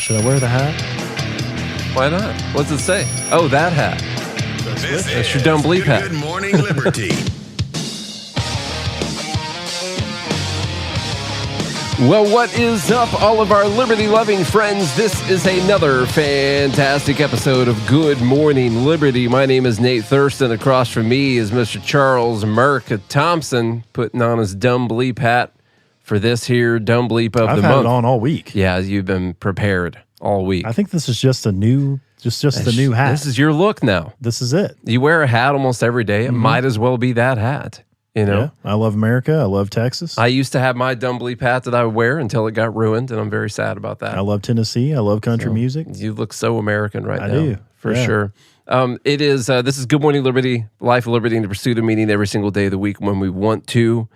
Should I wear the hat? Why not? What's it say? Oh, that hat. That's your Dumb Bleep hat. Good Morning Liberty. Well, what is up, all of our liberty-loving friends? This is another fantastic episode of Good Morning Liberty. My name is Nate Thurston. Across from me is Mr. Charles Merck Thompson, putting on his Dumb Bleep hat for this here Dumb Bleep of the month. I've had it on all week. Yeah, you've been prepared all week. I think this is just the new hat. This is your look now. This is it. You wear a hat almost every day. It might as well be that hat. You know, yeah, I love America. I love Texas. I used to have my Dumb Bleep hat that I would wear until it got ruined, and I'm very sad about that. I love Tennessee. I love country music. You look so American right now. I do. For sure. It is, this is Good Morning Liberty, Life, Liberty, and the Pursuit of Meaning every single day of the week when we want to.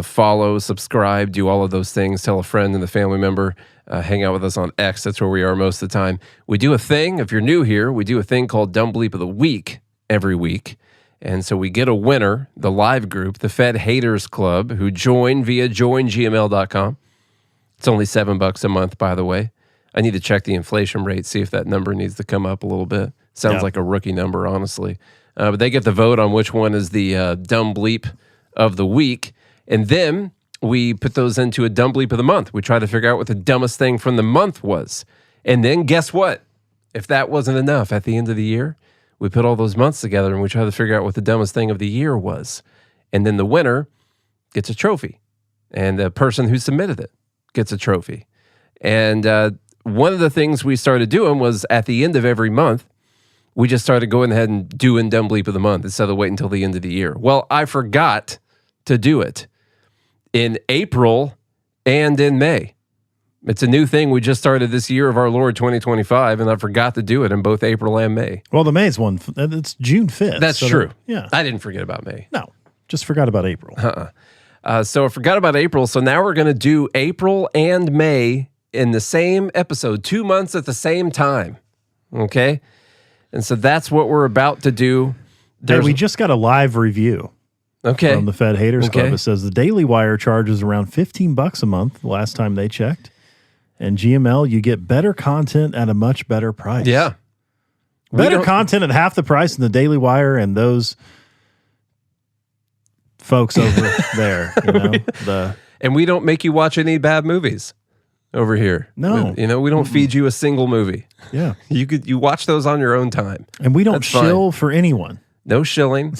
Follow, subscribe, do all of those things. Tell a friend and a family member. Hang out with us on X. That's where we are most of the time. We do a thing. If you're new here, we do a thing called Dumb Bleep of the Week every week. And so we get a winner, the live group, the Fed Haters Club, who join via joingml.com. It's only $7 a month, by the way. I need to check the inflation rate, see if that number needs to come up a little bit. Sounds like a rookie number, honestly. But they get the vote on which one is the Dumb Bleep of the week. And then we put those into a Dumb Bleep of the month. We try to figure out what the dumbest thing from the month was. And then guess what? If that wasn't enough, at the end of the year, we put all those months together and we try to figure out what the dumbest thing of the year was. And then the winner gets a trophy. And the person who submitted it gets a trophy. And one of the things we started doing was at the end of every month, we just started going ahead and doing Dumb Bleep of the month instead of waiting until the end of the year. Well, I forgot to do it in April and in May. It's a new thing we just started this year of our Lord 2025, and I forgot to do it in both April and May. Well, the May's one, it's June 5th. That's true. Yeah. I didn't forget about May. No, just forgot about April. So I forgot about April, so now we're going to do April and May in the same episode, 2 months at the same time, okay? And so that's what we're about to do. Hey, we just got a live review. Okay. From the Fed Haters Club. It says the Daily Wire charges around $15 a month last time they checked. And GML, you get better content at a much better price. Yeah. Better content at half the price than the Daily Wire and those folks over there. You know, and we don't make you watch any bad movies over here. No. We don't feed you a single movie. Yeah. You watch those on your own time. And we don't shill for anyone. No shilling.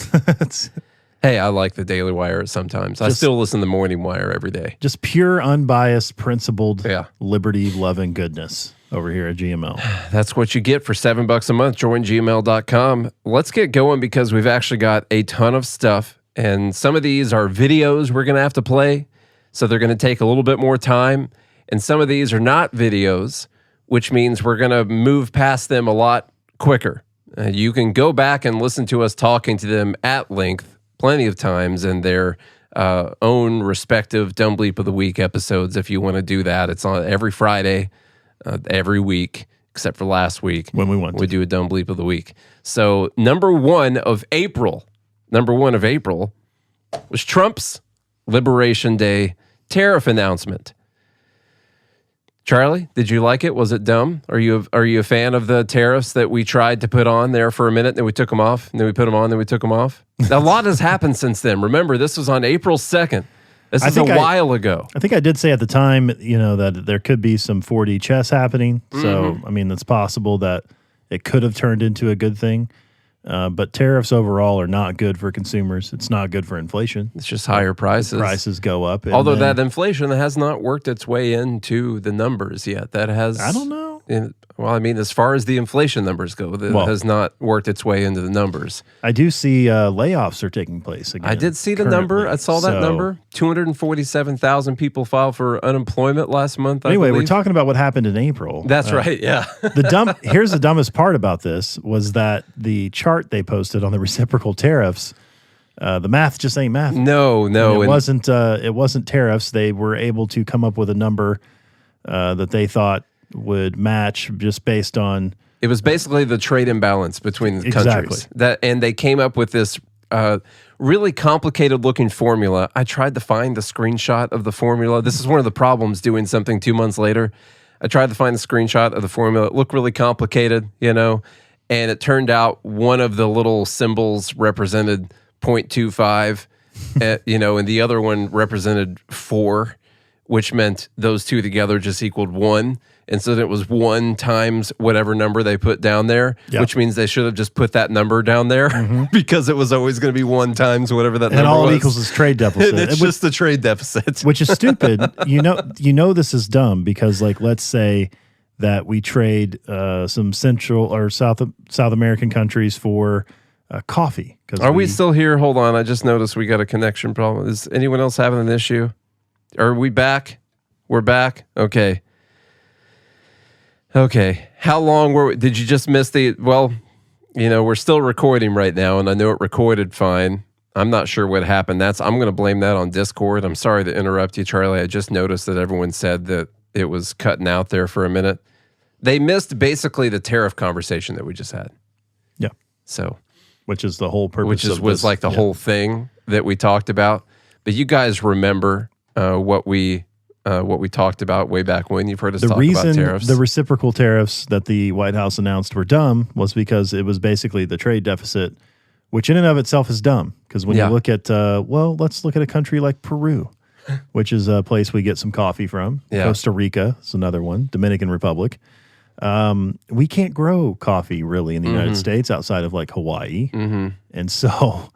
Hey, I like the Daily Wire sometimes. I still listen to the Morning Wire every day. Just pure, unbiased, principled, liberty-loving goodness over here at GML. That's what you get for $7 a month. Join gml.com. Let's get going because we've actually got a ton of stuff. And some of these are videos we're going to have to play. So they're going to take a little bit more time. And some of these are not videos, which means we're going to move past them a lot quicker. You can go back and listen to us talking to them at length plenty of times in their own respective Dumb Bleep of the Week episodes if you want to do that. It's on every Friday, every week, except for last week. When we do a Dumb Bleep of the Week. So number one of April was Trump's Liberation Day tariff announcement. Charlie, did you like it? Was it dumb? Are you a fan of the tariffs that we tried to put on there for a minute, then we took them off, and then we put them on, then we took them off? A lot has happened since then. Remember, this was on April 2nd. This is a while ago. I think I did say at the time, that there could be some 4D chess happening. So, I mean, it's possible that it could have turned into a good thing. But tariffs overall are not good for consumers. It's not good for inflation. It's just higher prices. Prices go up. Although that inflation has not worked its way into the numbers yet. That has... I don't know. As far as the inflation numbers go, it has not worked its way into the numbers. I do see layoffs are taking place again. I did see the number. I saw that number. 247,000 people filed for unemployment last month, Anyway, we're talking about what happened in April. That's right, yeah. Here's the dumbest part about this was that the chart they posted on the reciprocal tariffs, the math just ain't math. No. It wasn't tariffs. They were able to come up with a number that they thought would match just based on... It was basically the trade imbalance between the countries. And they came up with this really complicated looking formula. I tried to find the screenshot of the formula. This is one of the problems doing something 2 months later. I tried to find a screenshot of the formula. It looked really complicated, and it turned out one of the little symbols represented 0.25, and the other one represented 4, which meant those two together just equaled 1. And so then it was 1 times whatever number they put down there, which means they should have just put that number down there because it was always going to be 1 times whatever that number was. And all it equals is trade deficit. And it's just the trade deficit. Which is stupid. You know this is dumb because, like, let's say that we trade some Central or South American countries for coffee. Are we still here? Hold on. I just noticed we got a connection problem. Is anyone else having an issue? Are we back? We're back? Okay. How long did you just miss well, we're still recording right now, and I know it recorded fine. I'm not sure what happened. I'm going to blame that on Discord. I'm sorry to interrupt you, Charlie. I just noticed that everyone said that it was cutting out there for a minute. They missed basically the tariff conversation that we just had. Yeah. So, which is the whole purpose was like the whole thing that we talked about. But you guys remember what we talked about way back when. You've heard us talk about tariffs. The reciprocal tariffs that the White House announced were dumb was because it was basically the trade deficit, which in and of itself is dumb. Because when you look at, let's look at a country like Peru, which is a place we get some coffee from. Yeah. Costa Rica is another one. Dominican Republic. We can't grow coffee really in the United States outside of like Hawaii. And so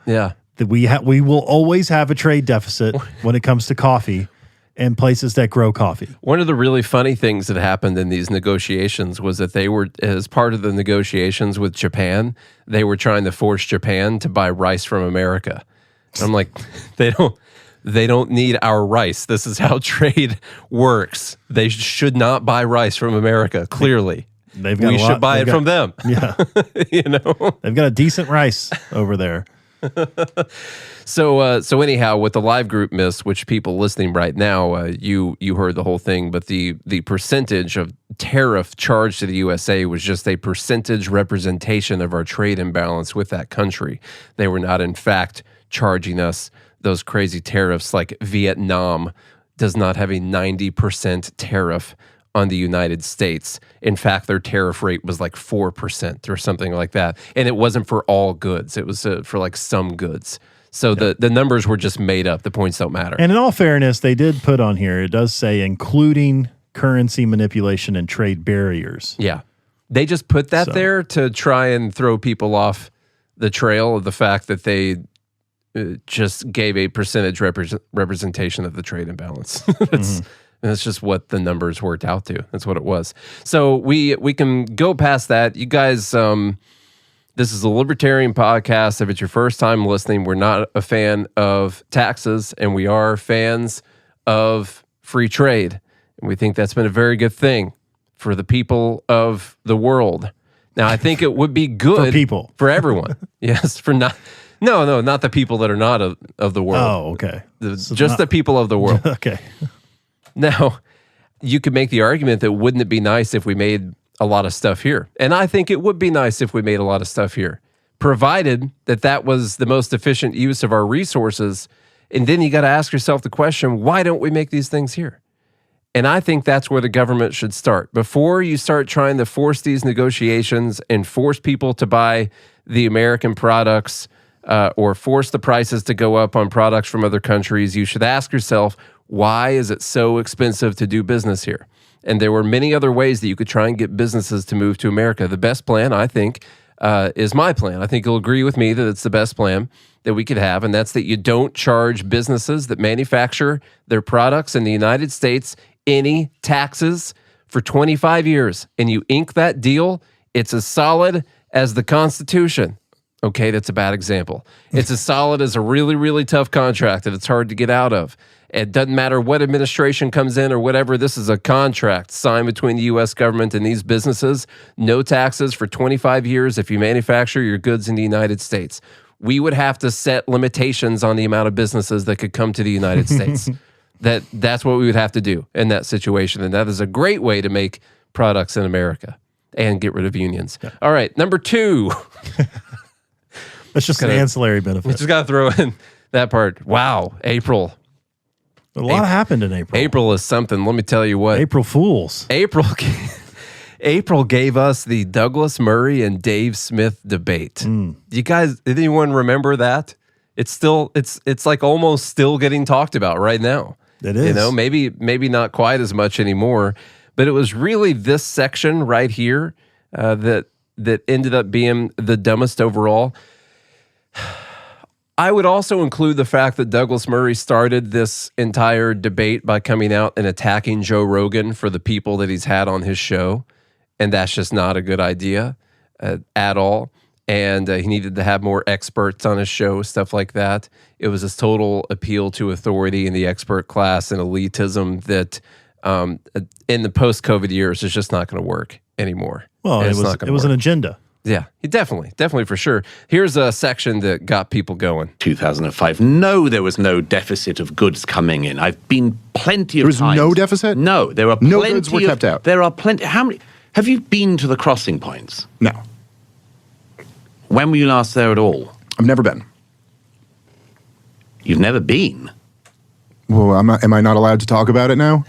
we will always have a trade deficit when it comes to coffee. And places that grow coffee. One of the really funny things that happened in these negotiations was that they were, as part of the negotiations with Japan, they were trying to force Japan to buy rice from America. And I'm like, they don't need our rice. This is how trade works. They should not buy rice from America, clearly. We should buy it from them. Yeah. They've got a decent rice over there. So anyhow, what the live group missed, which people listening right now, you heard the whole thing, but the percentage of tariff charged to the USA was just a percentage representation of our trade imbalance with that country. They were not, in fact, charging us those crazy tariffs like Vietnam does not have a 90% tariff on the United States. In fact, their tariff rate was like 4% or something like that. And it wasn't for all goods. It was for like some goods. So the numbers were just made up. The points don't matter. And in all fairness, they did put on here, it does say including currency manipulation and trade barriers. Yeah. They just put that there to try and throw people off the trail of the fact that they just gave a percentage representation of the trade imbalance. That's just what the numbers worked out to. That's what it was. So we can go past that. You guys, this is a libertarian podcast. If it's your first time listening, we're not a fan of taxes, and we are fans of free trade. And we think that's been a very good thing for the people of the world. Now, I think it would be good for everyone. Yes, not the people that are not of the world. Oh, okay. The people of the world. Okay. Now, you could make the argument that wouldn't it be nice if we made a lot of stuff here? And I think it would be nice if we made a lot of stuff here, provided that was the most efficient use of our resources. And then you got to ask yourself the question, why don't we make these things here? And I think that's where the government should start. Before you start trying to force these negotiations and force people to buy the American products or force the prices to go up on products from other countries, you should ask yourself, why is it so expensive to do business here? And there were many other ways that you could try and get businesses to move to America. The best plan, I think, is my plan. I think you'll agree with me that it's the best plan that we could have, and that's that you don't charge businesses that manufacture their products in the United States any taxes for 25 years. And you ink that deal, it's as solid as the Constitution. Okay, that's a bad example. It's as solid as a really, really tough contract that it's hard to get out of. It doesn't matter what administration comes in or whatever. This is a contract signed between the U.S. government and these businesses. No taxes for 25 years if you manufacture your goods in the United States. We would have to set limitations on the amount of businesses that could come to the United States. That's what we would have to do in that situation. And that is a great way to make products in America and get rid of unions. Yeah. All right, number 2. That's just an ancillary benefit. We just got to throw in that part. Wow, April. A lot happened in April. April is something. Let me tell you what. April Fools. April gave us the Douglas Murray and Dave Smith debate. You guys, did anyone remember that? It's like almost still getting talked about right now. It is. You know, maybe not quite as much anymore, but it was really this section right here that ended up being the dumbest overall. I would also include the fact that Douglas Murray started this entire debate by coming out and attacking Joe Rogan for the people that he's had on his show, and that's just not a good idea at all. And he needed to have more experts on his show, stuff like that. It was this total appeal to authority in the expert class and elitism that in the post-COVID years is just not going to work anymore. Well, it was an agenda. Yeah, definitely for sure. Here's a section that got people going. 2005. No, there was no deficit of goods coming in. I've been plenty of times. There was no deficit? No, there are no plenty goods were kept out. There are plenty. How many? Have you been to the crossing points? No. When were you last there at all? I've never been. You've never been? Well, am I not allowed to talk about it now?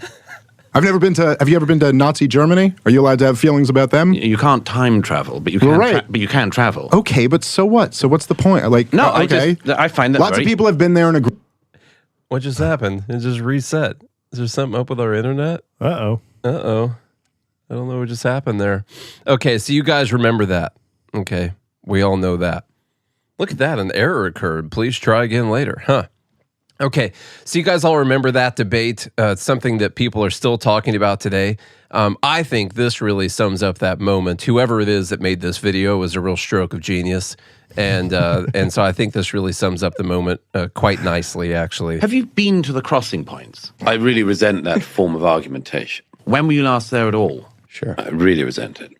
I've never been to. Have you ever been to Nazi Germany? Are you allowed to have feelings about them? You can't time travel, but you can. Right. But you can travel. Okay, but so what? So what's the point? Like, No, okay. I find that Lots of people have been there and agree. What just happened? It just reset. Is there something up with our internet? Uh-oh. I don't know what just happened there. Okay, so you guys remember that. Okay, we all know that. Look at that, an error occurred. Please try again later. Huh. Okay, so you guys all remember that debate. It's something that people are still talking about today. I think this really sums up that moment. Whoever it is that made this video was a real stroke of genius. And so I think this really sums up the moment quite nicely, actually. Have you been to the crossing points? I really resent that form of argumentation. When were you last there at all? Sure. I really resent it.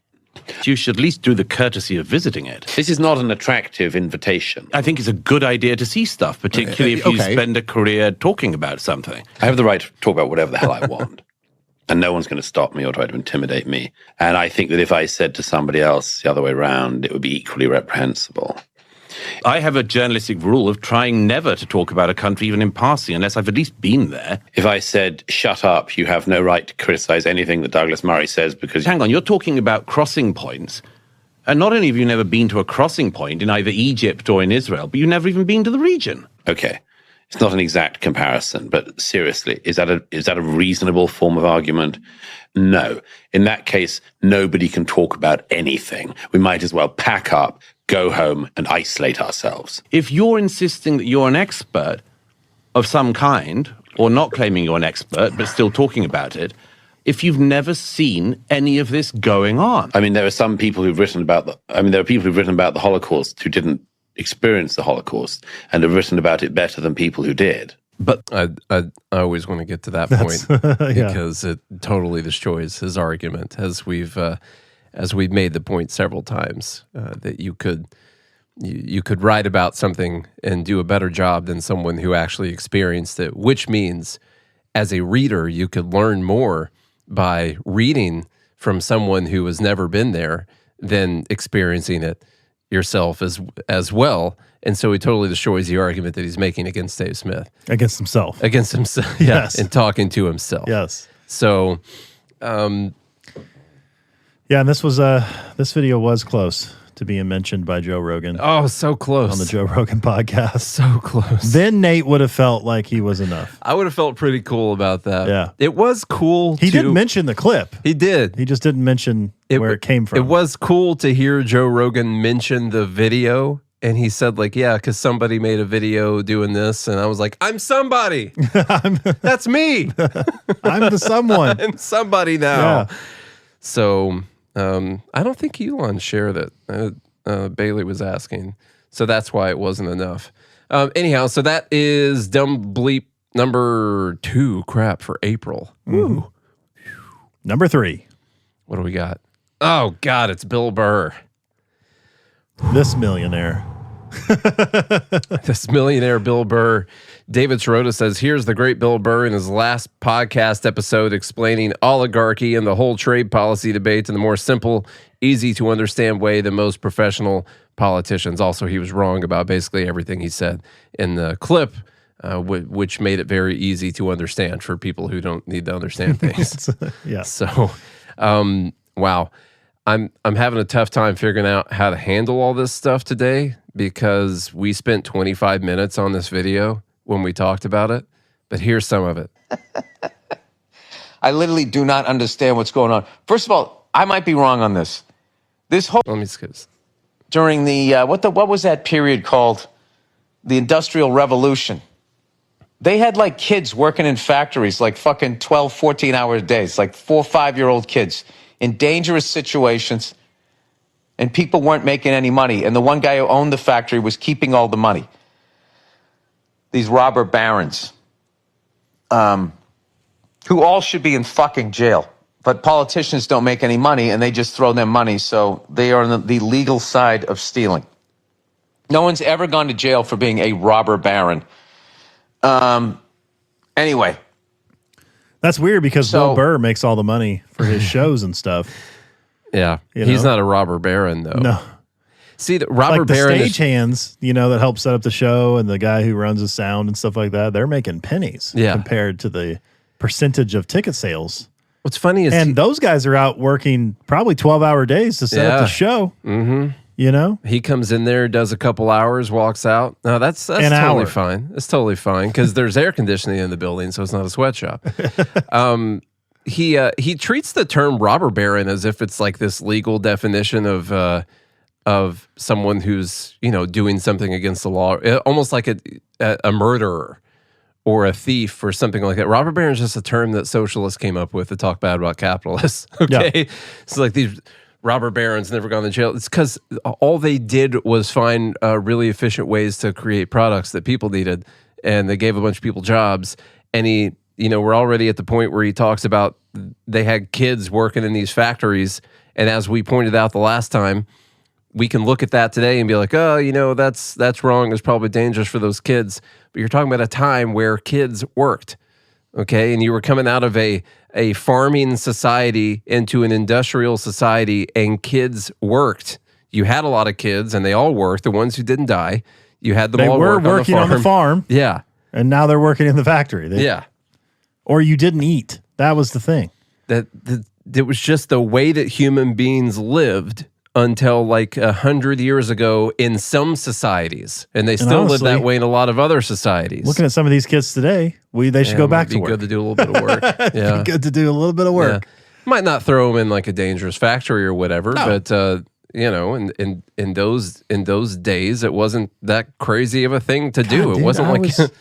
You should at least do the courtesy of visiting it. This is not an attractive invitation. I think it's a good idea to see stuff, particularly if you spend a career talking about something. I have the right to talk about whatever the hell I want. And no one's going to stop me or try to intimidate me. And I think that if I said to somebody else the other way around, it would be equally reprehensible. I have a journalistic rule of trying never to talk about a country even in passing unless I've at least been there. If I said, shut up, you have no right to criticize anything that Douglas Murray says because... Hang on, you're talking about crossing points. And not only have you never been to a crossing point in either Egypt or in Israel, but you've never even been to the region. Okay, it's not an exact comparison, but seriously, is that a reasonable form of argument? No. In that case, nobody can talk about anything. We might as well pack up, go home and isolate ourselves. If you're insisting that you're an expert of some kind, or not claiming you're an expert, but still talking about it, if you've never seen any of this going on. I mean, there are some people who've written about there are people who've written about the Holocaust who didn't experience the Holocaust and have written about it better than people who did. But I always want to get to that point because it totally destroys his argument, as we've made the point several times, that you could write about something and do a better job than someone who actually experienced it, which means as a reader, you could learn more by reading from someone who has never been there than experiencing it yourself as well. And so he totally destroys the argument that he's making against Dave Smith. Against himself. Against himself, yes. And talking to himself. Yes. So... yeah, and this video was close to being mentioned by Joe Rogan. Oh, so close. On the Joe Rogan podcast. So close. Then Nate would have felt like he was enough. I would have felt pretty cool about that. Yeah. It was cool. He did mention the clip. He did. He just didn't mention where it came from. It was cool to hear Joe Rogan mention the video. And he said, like, yeah, because somebody made a video doing this. And I was like, I'm somebody. That's me. I'm the someone. I'm somebody now. Yeah. So... I don't think Elon shared it. Bailey was asking. So that's why it wasn't enough. Anyhow, so that is Dumb Bleep number 2 crap for April. Woo. Number 3. What do we got? Oh, God, it's Bill Burr. This millionaire. This millionaire Bill Burr. David Sirota says, here's the great Bill Burr in his last podcast episode explaining oligarchy and the whole trade policy debate in the more simple, easy to understand way than most professional politicians. Also, he was wrong about basically everything he said in the clip. which made it very easy to understand for people who don't need to understand things. Yeah. So, wow. I'm having a tough time figuring out how to handle all this stuff today because we spent 25 minutes on this video when we talked about it. But here's some of it. I literally do not understand what's going on. First of all, I might be wrong on this. This whole Let me skip this. During the what was that period called? The Industrial Revolution. They had like kids working in factories like fucking 12, 14-hour days, like 4 or 5-year-old kids in dangerous situations, and people weren't making any money. And the one guy who owned the factory was keeping all the money. These robber barons, who all should be in fucking jail. But politicians don't make any money, and they just throw them money, so they are on the legal side of stealing. No one's ever gone to jail for being a robber baron. Anyway. That's weird because Bill Burr makes all the money for his shows and stuff. Yeah. He's not a robber baron, though. No. See, the robber baron the stagehands, that help set up the show, and the guy who runs the sound and stuff like that, they're making pennies compared to the percentage of ticket sales. What's funny is... And those guys are out working probably 12-hour days to set up the show. Mm-hmm. He comes in there, does a couple hours, walks out. No, that's totally fine. It's totally fine because there's air conditioning in the building, so it's not a sweatshop. He treats the term robber baron as if it's like this legal definition of someone who's doing something against the law, almost like a murderer or a thief or something like that. Robber baron is just a term that socialists came up with to talk bad about capitalists. Okay, so like these robber barons never gone to jail. It's because all they did was find really efficient ways to create products that people needed, and they gave a bunch of people jobs. And we're already at the point where he talks about they had kids working in these factories, and as we pointed out the last time, we can look at that today and be like, oh, that's wrong. It's probably dangerous for those kids. But you're talking about a time where kids worked, okay? And you were coming out of a farming society into an industrial society, and kids worked. You had a lot of kids, and they all worked. The ones who didn't die, you had them all working on the farm. Yeah. And now they're working in the factory. Or you didn't eat. That was the thing. It was just the way that human beings lived until like 100 years ago in some societies, and they still live that way in a lot of other societies. Looking at some of these kids today, they should go back to work. It'd be good to do a little bit of work. It'd be good to do a little bit of work. Yeah. Might not throw them in like a dangerous factory or whatever, but in those days, it wasn't that crazy of a thing to do. It wasn't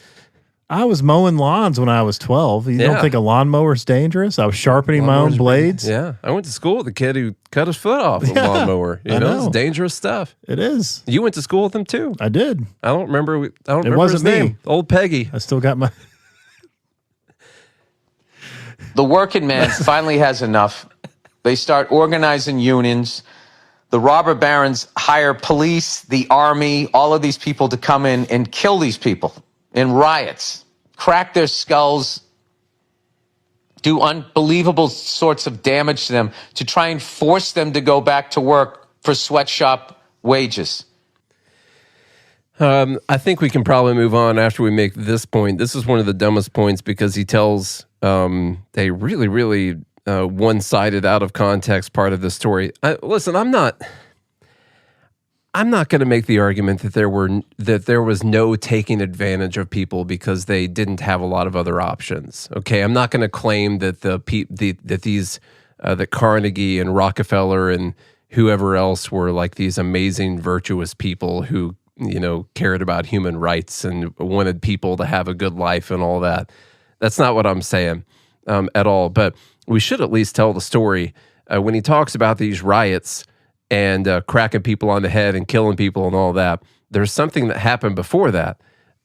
I was mowing lawns when I was 12. You don't think a lawnmower's dangerous? I was sharpening my own blades. Yeah. I went to school with a kid who cut his foot off with a lawnmower. It's dangerous stuff. It is. You went to school with him too. I did. I don't remember It wasn't his name. Old Peggy. I still got my... The working man finally has enough. They start organizing unions. The robber barons hire police, the army, all of these people to come in and kill these people in riots, crack their skulls, do unbelievable sorts of damage to them to try and force them to go back to work for sweatshop wages. I think we can probably move on after we make this point. This is one of the dumbest points because he tells a really, really one-sided, out of context part of the story. Listen, I'm not going to make the argument that there was no taking advantage of people because they didn't have a lot of other options. Okay, I'm not going to claim that that Carnegie and Rockefeller and whoever else were like these amazing, virtuous people who cared about human rights and wanted people to have a good life and all that. That's not what I'm saying at all. But we should at least tell the story when he talks about these riots and cracking people on the head and killing people and all that. There's something that happened before that.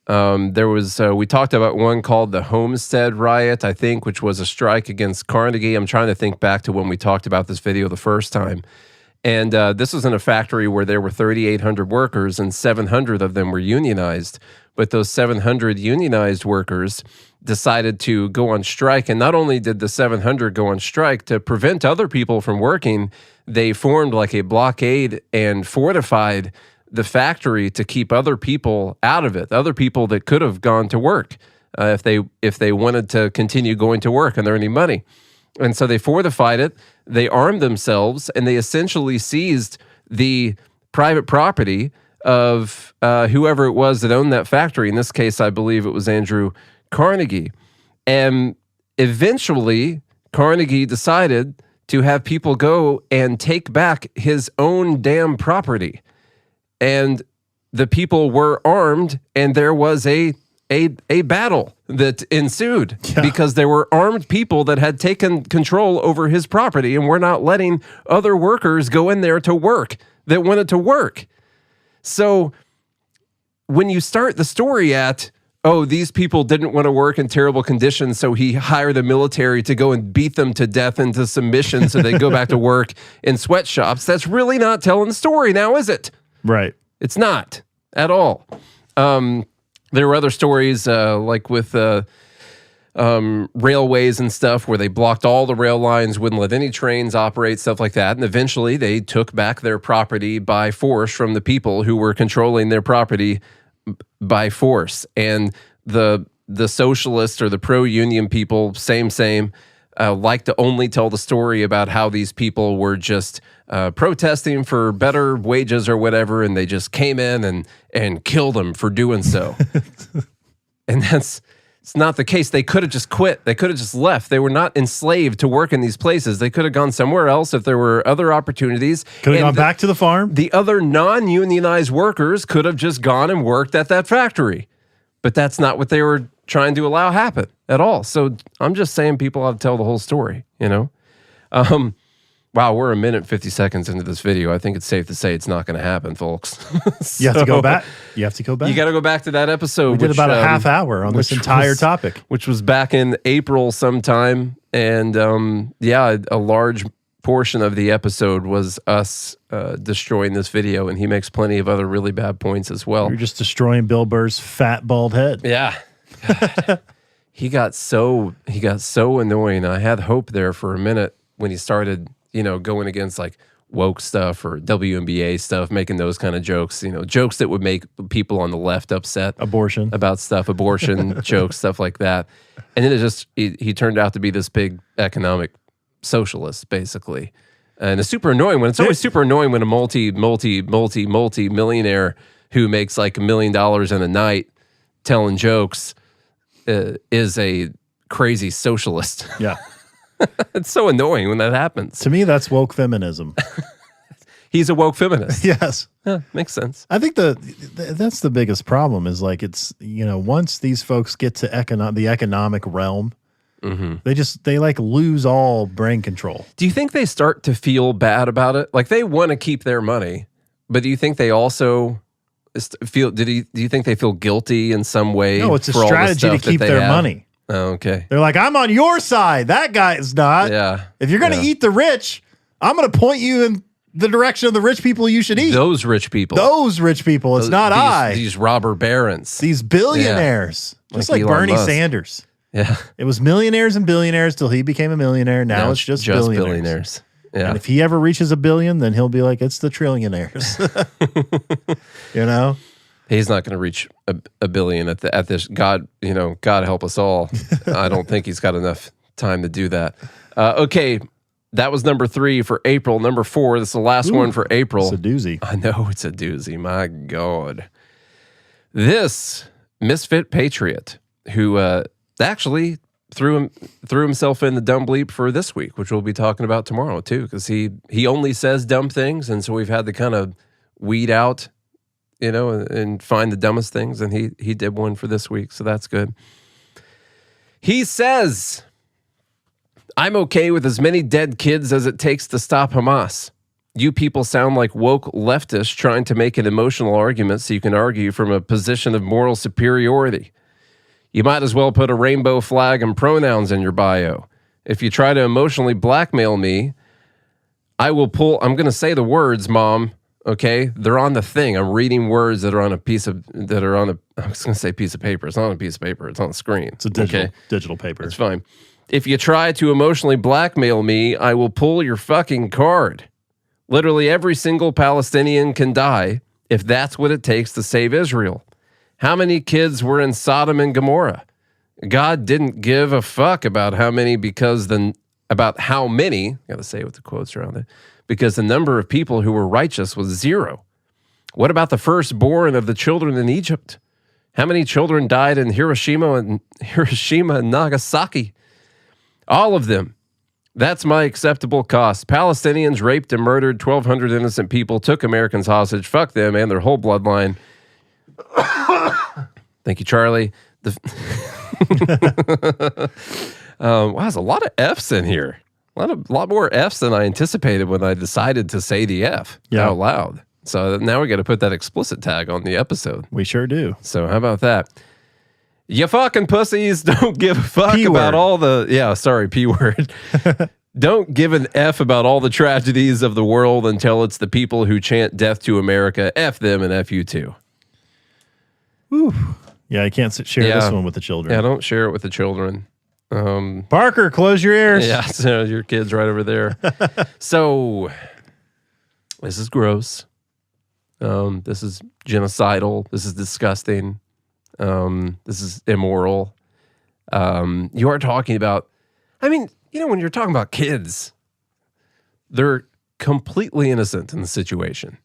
We talked about one called the Homestead Riot, I think, which was a strike against Carnegie. I'm trying to think back to when we talked about this video the first time. And this was in a factory where there were 3,800 workers and 700 of them were unionized. But those 700 unionized workers decided to go on strike. And not only did the 700 go on strike, to prevent other people from working, they formed like a blockade and fortified the factory to keep other people out of it, other people that could have gone to work if they wanted to continue going to work and earning money. And so they fortified it, they armed themselves, and they essentially seized the private property of whoever it was that owned that factory. In this case, I believe it was Andrew Carnegie. And eventually, Carnegie decided to have people go and take back his own damn property. And the people were armed, and there was a battle that ensued because there were armed people that had taken control over his property and were not letting other workers go in there to work that wanted to work. So when you start the story at, oh, these people didn't want to work in terrible conditions, so he hired the military to go and beat them to death into submission so they go back to work in sweatshops, that's really not telling the story now, is it? Right. It's not at all. There were other stories like with railways and stuff where they blocked all the rail lines, wouldn't let any trains operate, stuff like that. And eventually they took back their property by force from the people who were controlling their property by force. And the socialists or the pro-union people, same, like to only tell the story about how these people were just protesting for better wages or whatever, and they just came in and killed them for doing so. And it's not the case. They could have just quit. They could have just left. They were not enslaved to work in these places. They could have gone somewhere else if there were other opportunities. Could have gone back to the farm. The other non-unionized workers could have just gone and worked at that factory. But that's not what they were trying to allow happen at all. So I'm just saying people ought to tell the whole story, you know? Wow, we're a minute and 50 seconds into this video. I think it's safe to say it's not going to happen, folks. You have to go back. You have to go back. You got to go back to that episode. We did about a half hour on this entire topic. Which was back in April sometime. And a large portion of the episode was us destroying this video. And he makes plenty of other really bad points as well. You're just destroying Bill Burr's fat, bald head. Yeah. He got so annoying. I had hope there for a minute when he started, going against like woke stuff or WNBA stuff, making those kind of jokes, jokes that would make people on the left upset. Abortion jokes, stuff like that. And then he turned out to be this big economic socialist, basically. And it's super annoying when it's always super annoying when a multi-millionaire who makes like $1 million in a night telling jokes is a crazy socialist. Yeah. It's so annoying when that happens. To me, that's woke feminism. He's a woke feminist. Yes. Yeah, makes sense. I think that's the biggest problem is like it's, once these folks get to the economic realm, they like lose all brain control. Do you think they start to feel bad about it? Like they want to keep their money, but do you think they also feel, do you think they feel guilty in some way? No, it's a strategy to keep their money. Oh, okay. They're like, I'm on your side. That guy is not. Yeah. If you're going to eat the rich, I'm going to point you in the direction of the rich people you should eat. Those rich people. It's not these robber barons. These billionaires. Yeah. Just like Bernie Sanders. Yeah. It was millionaires and billionaires till he became a millionaire. Now it's just billionaires. Yeah. And if he ever reaches $1 billion, then he'll be like, it's the trillionaires. He's not going to reach a billion at this. God help us all. I don't think he's got enough time to do that. Okay, that was number 3 for April. Number 4, this is the last one for April. It's a doozy. I know it's a doozy. My God. This Misfit Patriot, who actually threw himself in the Dumb Bleep for this week, which we'll be talking about tomorrow too, because he only says dumb things, and so we've had to kind of weed out and find the dumbest things, and he did one for this week, so that's good. He says, I'm okay with as many dead kids as it takes to stop Hamas. You people sound like woke leftists trying to make an emotional argument so you can argue from a position of moral superiority. You might as well put a rainbow flag and pronouns in your bio. If you try to emotionally blackmail me, I'm going to say the words, Mom. Okay, they're on the thing. I'm reading words that are on I was going to say piece of paper. It's not on a piece of paper. It's on the screen. It's a digital paper. It's fine. If you try to emotionally blackmail me, I will pull your fucking card. Literally every single Palestinian can die if that's what it takes to save Israel. How many kids were in Sodom and Gomorrah? God didn't give a fuck about how many about how many, I gotta say with the quotes around it, because the number of people who were righteous was 0. What about the firstborn of the children in Egypt? How many children died in Hiroshima and Nagasaki? All of them. That's my acceptable cost. Palestinians raped and murdered 1,200 innocent people, took Americans hostage. Fuck them and their whole bloodline. Thank you, Charlie. Wow, there's a lot of F's in here. A lot more F's than I anticipated when I decided to say the F out loud. So now we got to put that explicit tag on the episode. We sure do. So how about that? You fucking pussies don't give a fuck about all the... Yeah, sorry, P word. Don't give an F about all the tragedies of the world until it's the people who chant death to America. F them and F you too. Whew. Yeah, I can't share this one with the children. Yeah, don't share it with the children. Parker, close your ears. Yeah, so your kid's right over there. So, this is gross. This is genocidal. This is disgusting. This is immoral. You are talking about, I mean, when you're talking about kids, they're completely innocent in the situation.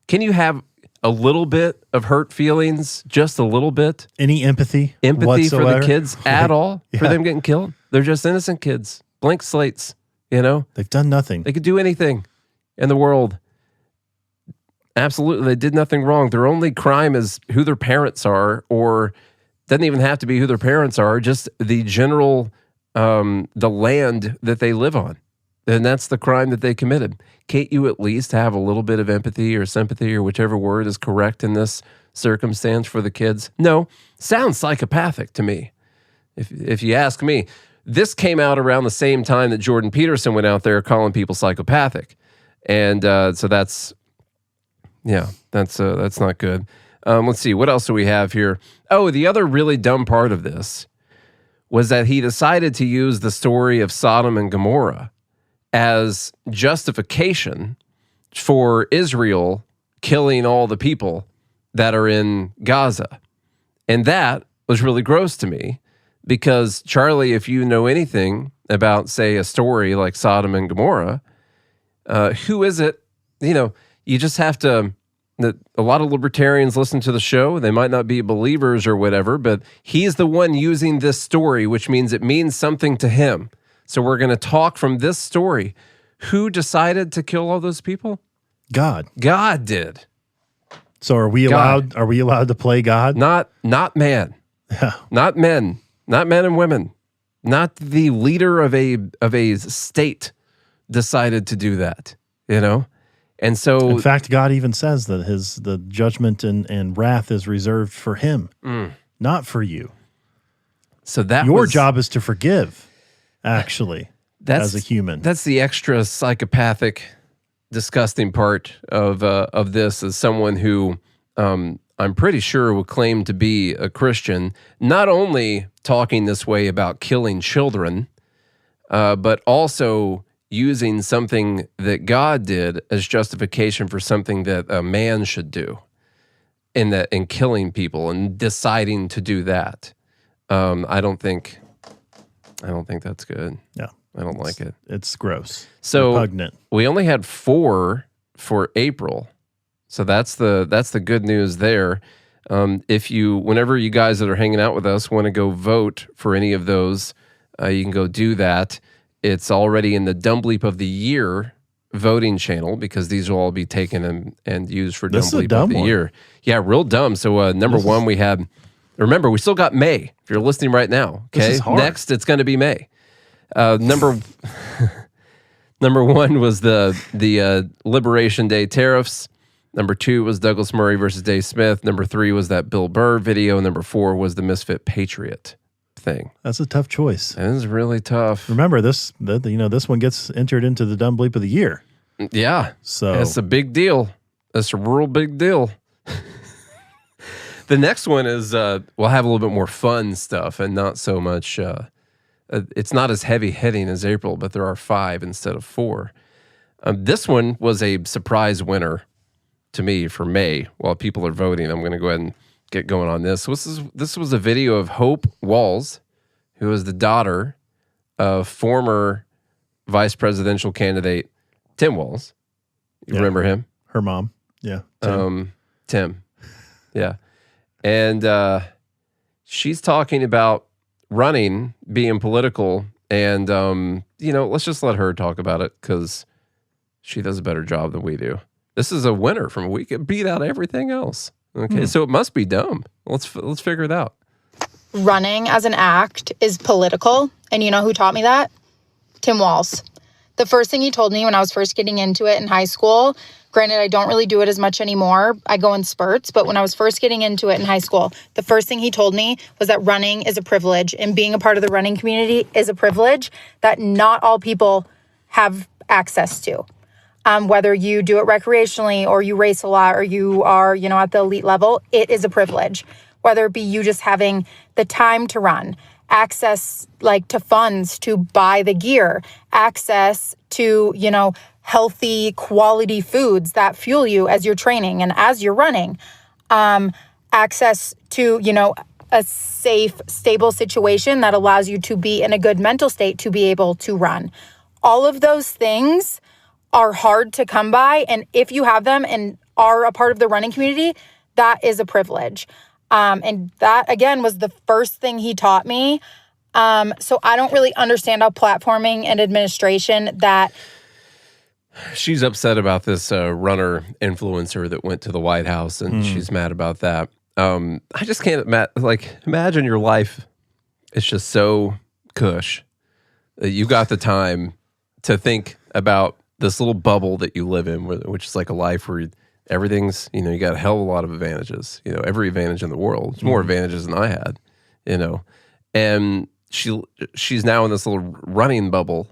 Can you have a little bit of hurt feelings, just a little bit? Any empathy whatsoever? For the kids at all, for them getting killed? They're just innocent kids, blank slates, They've done nothing. They could do anything in the world. Absolutely, they did nothing wrong. Their only crime is who their parents are, or doesn't even have to be who their parents are, just the general, the land that they live on. And that's the crime that they committed. Can't you at least have a little bit of empathy or sympathy or whichever word is correct in this circumstance for the kids? No, sounds psychopathic to me. If you ask me, this came out around the same time that Jordan Peterson went out there calling people psychopathic. And so that's not good. Let's see, what else do we have here? Oh, the other really dumb part of this was that he decided to use the story of Sodom and Gomorrah as justification for Israel killing all the people that are in Gaza. And that was really gross to me because, Charlie, if you know anything about, say, a story like Sodom and Gomorrah, who is it? You just have to... A lot of libertarians listen to the show. They might not be believers or whatever, but he's the one using this story, which means it means something to him. So we're going to talk from this story. Who decided to kill all those people? God. God did. So are we allowed? Are we allowed to play God? Not man. Yeah. Not men. Not men and women. Not the leader of a state decided to do that. And so, in fact, God even says that the judgment and wrath is reserved for him, not for you. So that your job is to forgive, actually, as a human. That's the extra psychopathic, disgusting part of this as someone who I'm pretty sure would claim to be a Christian, not only talking this way about killing children, but also using something that God did as justification for something that a man should do in killing people and deciding to do that. I don't think that's good. Yeah. I don't like it. It's gross. So repugnant. We only had 4 for April. So that's the good news there. Whenever you guys that are hanging out with us want to go vote for any of those, you can go do that. It's already in the Dumb Bleep of the Year voting channel because these will all be taken and used for Dumb Bleep of the Year. Yeah, real dumb. So number 1 we had, remember, we still got May, if you're listening right now. Okay, next it's going to be May. Number 1 was the Liberation Day tariffs. Number 2 was Douglas Murray versus Dave Smith. Number 3 was that Bill Burr video. Number 4 was the Misfit Patriot thing. That's a tough choice. It is really tough. Remember this one gets entered into the Dumb Bleep of the Year. Yeah. So it's a big deal. It's a real big deal. The next one is we'll have a little bit more fun stuff and not so much it's not as heavy hitting as April, but there are 5 instead of 4. This one was a surprise winner. to me for May. While people are voting, I'm going to go ahead and get going on this. This was a video of Hope Walls, who is the daughter of former vice presidential candidate Tim Walz. You remember him? Her mom. Yeah. Tim. Yeah. And she's talking about running, being political, and, let's just let her talk about it because she does a better job than we do. This is a winner from a week. It beat out everything else. Okay, so it must be dumb. Let's figure it out. Running as an act is political, and you know who taught me that? Tim Walz. The first thing he told me when I was first getting into it in high school, granted, I don't really do it as much anymore. I go in spurts, but when I was first getting into it in high school, the first thing he told me was that running is a privilege, and being a part of the running community is a privilege that not all people have access to. Whether you do it recreationally or you race a lot or you are, at the elite level, it is a privilege. Whether it be you just having the time to run, access to funds to buy the gear, access to, healthy quality foods that fuel you as you're training and as you're running, access to, a safe, stable situation that allows you to be in a good mental state to be able to run. All of those things are hard to come by. And if you have them and are a part of the running community, that is a privilege. And that, again, was the first thing he taught me. So I don't really understand how platforming and administration that... She's upset about this runner influencer that went to the White House, and she's mad about that. I just can't imagine your life. It's just so cush that you got the time to think about this little bubble that you live in, which is like a life where everything's, you got a hell of a lot of advantages, every advantage in the world. It's more advantages than I had, and she's now in this little running bubble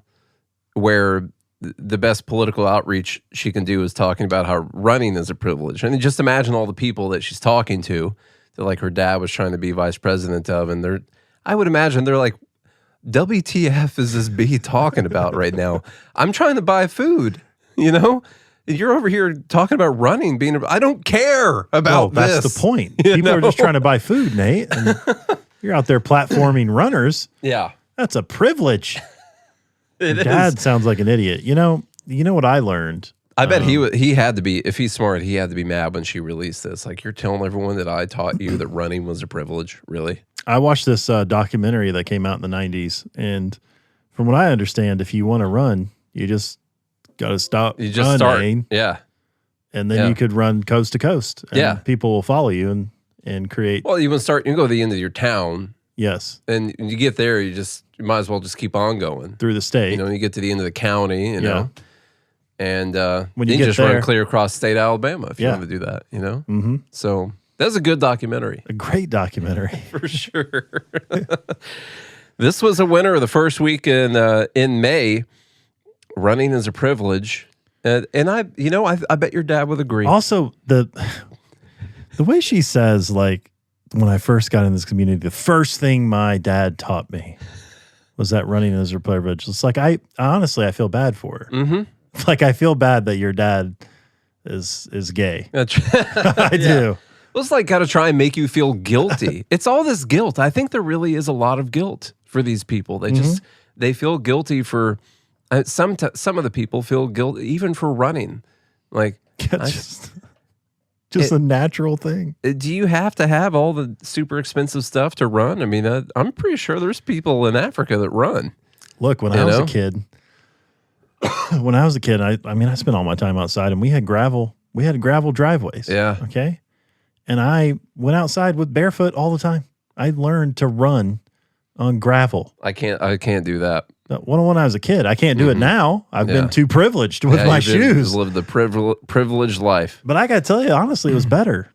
where the best political outreach she can do is talking about how running is a privilege. And just imagine all the people that she's talking to that her dad was trying to be vice president of, and I would imagine they're like, WTF is this bee talking about right now? I'm trying to buy food, and you're over here talking about running, I don't care about this. That's the point. People are just trying to buy food, Nate. And you're out there platforming runners. Yeah. That's a privilege. Dad sounds like an idiot. You know what I learned? I bet he had to be, if he's smart, he had to be mad when she released this. You're telling everyone that I taught you that running was a privilege, really? I watched this documentary that came out in the 90s, and from what I understand, if you want to run, you just got to stop. You just start. Yeah. And then you could run coast to coast. And people will follow you and create. Well, you can start, you can go to the end of your town. Yes. And you get there, you might as well just keep on going. Through the state. You get to the end of the county, know. And when you get just there, run clear across state Alabama if you want to do that, Mm-hmm. So that's a good documentary. A great documentary. For sure. This was a winner of the first week in May. Running is a privilege. And I bet your dad would agree. Also, the way she says, when I first got in this community, the first thing my dad taught me was that running is a privilege. It's I honestly, I feel bad for her. Mm-hmm. I feel bad that your dad is gay. I do. Well, it's got to try and make you feel guilty. It's all this guilt. I think there really is a lot of guilt for these people. They they feel guilty for, some of the people feel guilty even for running. Just a natural thing. Do you have to have all the super expensive stuff to run? I mean, I'm pretty sure there's people in Africa that run. Look, when I was a kid, I spent all my time outside, and we had gravel driveways. Yeah. Okay. And I went outside with barefoot all the time. I learned to run on gravel. I can't do that. When I was a kid, I can't do it now. I've been too privileged with my shoes. Lived the privileged life. But I got to tell you, honestly, it was better.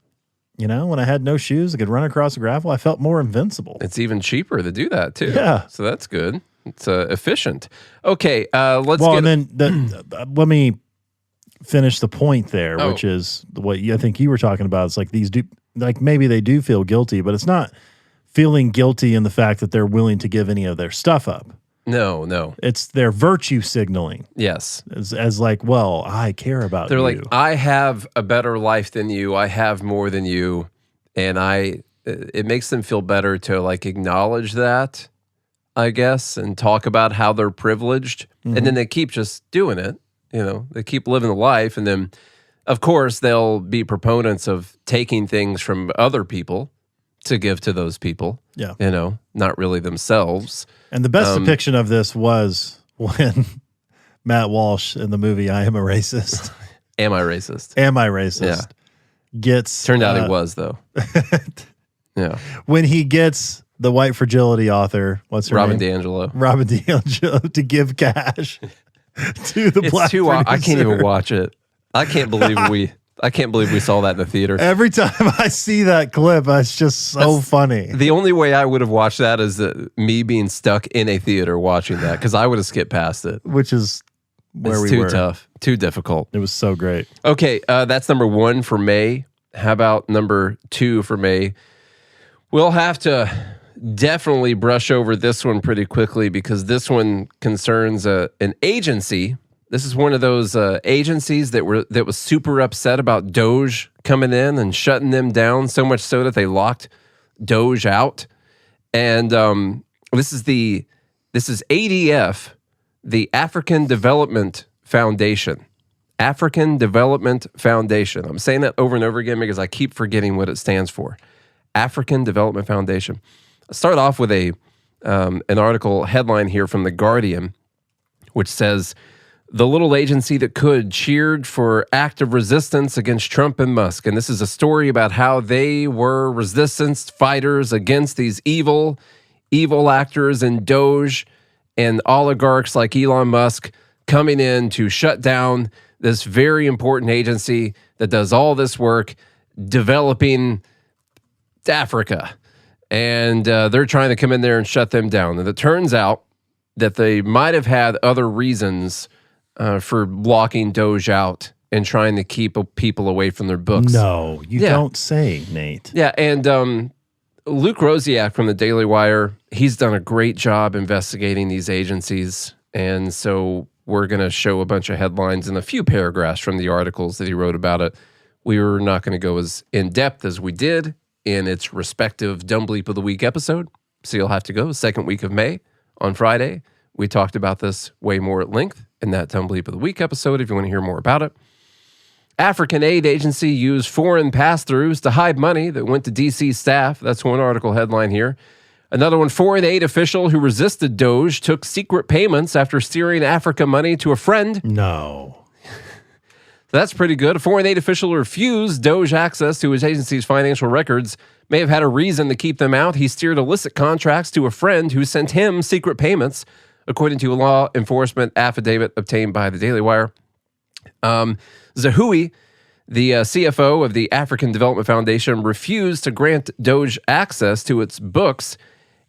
When I had no shoes, I could run across the gravel. I felt more invincible. It's even cheaper to do that too. Yeah. So that's good. It's efficient. Okay, let me finish the point there, which is what I think you were talking about. It's maybe they do feel guilty, but it's not feeling guilty in the fact that they're willing to give any of their stuff up. No. It's their virtue signaling. Yes. As like, well, I care about you. They're like, I have a better life than you. I have more than you. And it makes them feel better to like acknowledge that, I guess, and talk about how they're privileged. Mm-hmm. And then they keep just doing it. They keep living the life. And then, of course, they'll be proponents of taking things from other people to give to those people. Yeah. Not really themselves. And the best depiction of this was when Matt Walsh in the movie I Am a Racist. Am I Racist? Am I Racist? Yeah. Gets turned out he was, though. Yeah. When he gets the white fragility author, what's her Robin name? DiAngelo. Robin DiAngelo to give cash to the black producer. I can't even watch it. I can't believe we saw that in the theater. Every time I see that clip, it's just so funny. The only way I would have watched that is me being stuck in a theater watching that, because I would have skipped past it. Which is where we were. Too tough. Too difficult. It was so great. Okay, that's number 1 for May. How about number 2 for May? We'll have to definitely brush over this one pretty quickly, because this one concerns an agency. This is one of those agencies that was super upset about Doge coming in and shutting them down, so much so that they locked Doge out. And this is ADF, the African Development Foundation. African Development Foundation. I'm saying that over and over again because I keep forgetting what it stands for. African Development Foundation. I'll start off with an article headline here from The Guardian, which says, "The little agency that could cheered for active resistance against Trump and Musk." And this is a story about how they were resistance fighters against these evil actors in Doge and oligarchs like Elon Musk coming in to shut down this very important agency that does all this work developing Africa. And they're trying to come in there and shut them down. And it turns out that they might have had other reasons for blocking Doge out and trying to keep people away from their books. No, you don't say, Nate. Yeah, and Luke Rosiak from the Daily Wire, he's done a great job investigating these agencies. And so we're going to show a bunch of headlines and a few paragraphs from the articles that he wrote about it. We were not going to go as in-depth as we did in its respective Dumb Bleep of the Week episode. So you'll have to go. Second week of May on Friday. We talked about this way more at length in that Dumb Bleep of the Week episode if you want to hear more about it. African aid agency used foreign pass-throughs to hide money that went to D.C. staff. That's one article headline here. Another one, foreign aid official who resisted Doge took secret payments after steering Africa money to a friend. No. So that's pretty good. A foreign aid official refused Doge access to his agency's financial records. May have had a reason to keep them out. He steered illicit contracts to a friend who sent him secret payments, according to a law enforcement affidavit obtained by the Daily Wire. Zahui, the CFO of the African Development Foundation, refused to grant Doge access to its books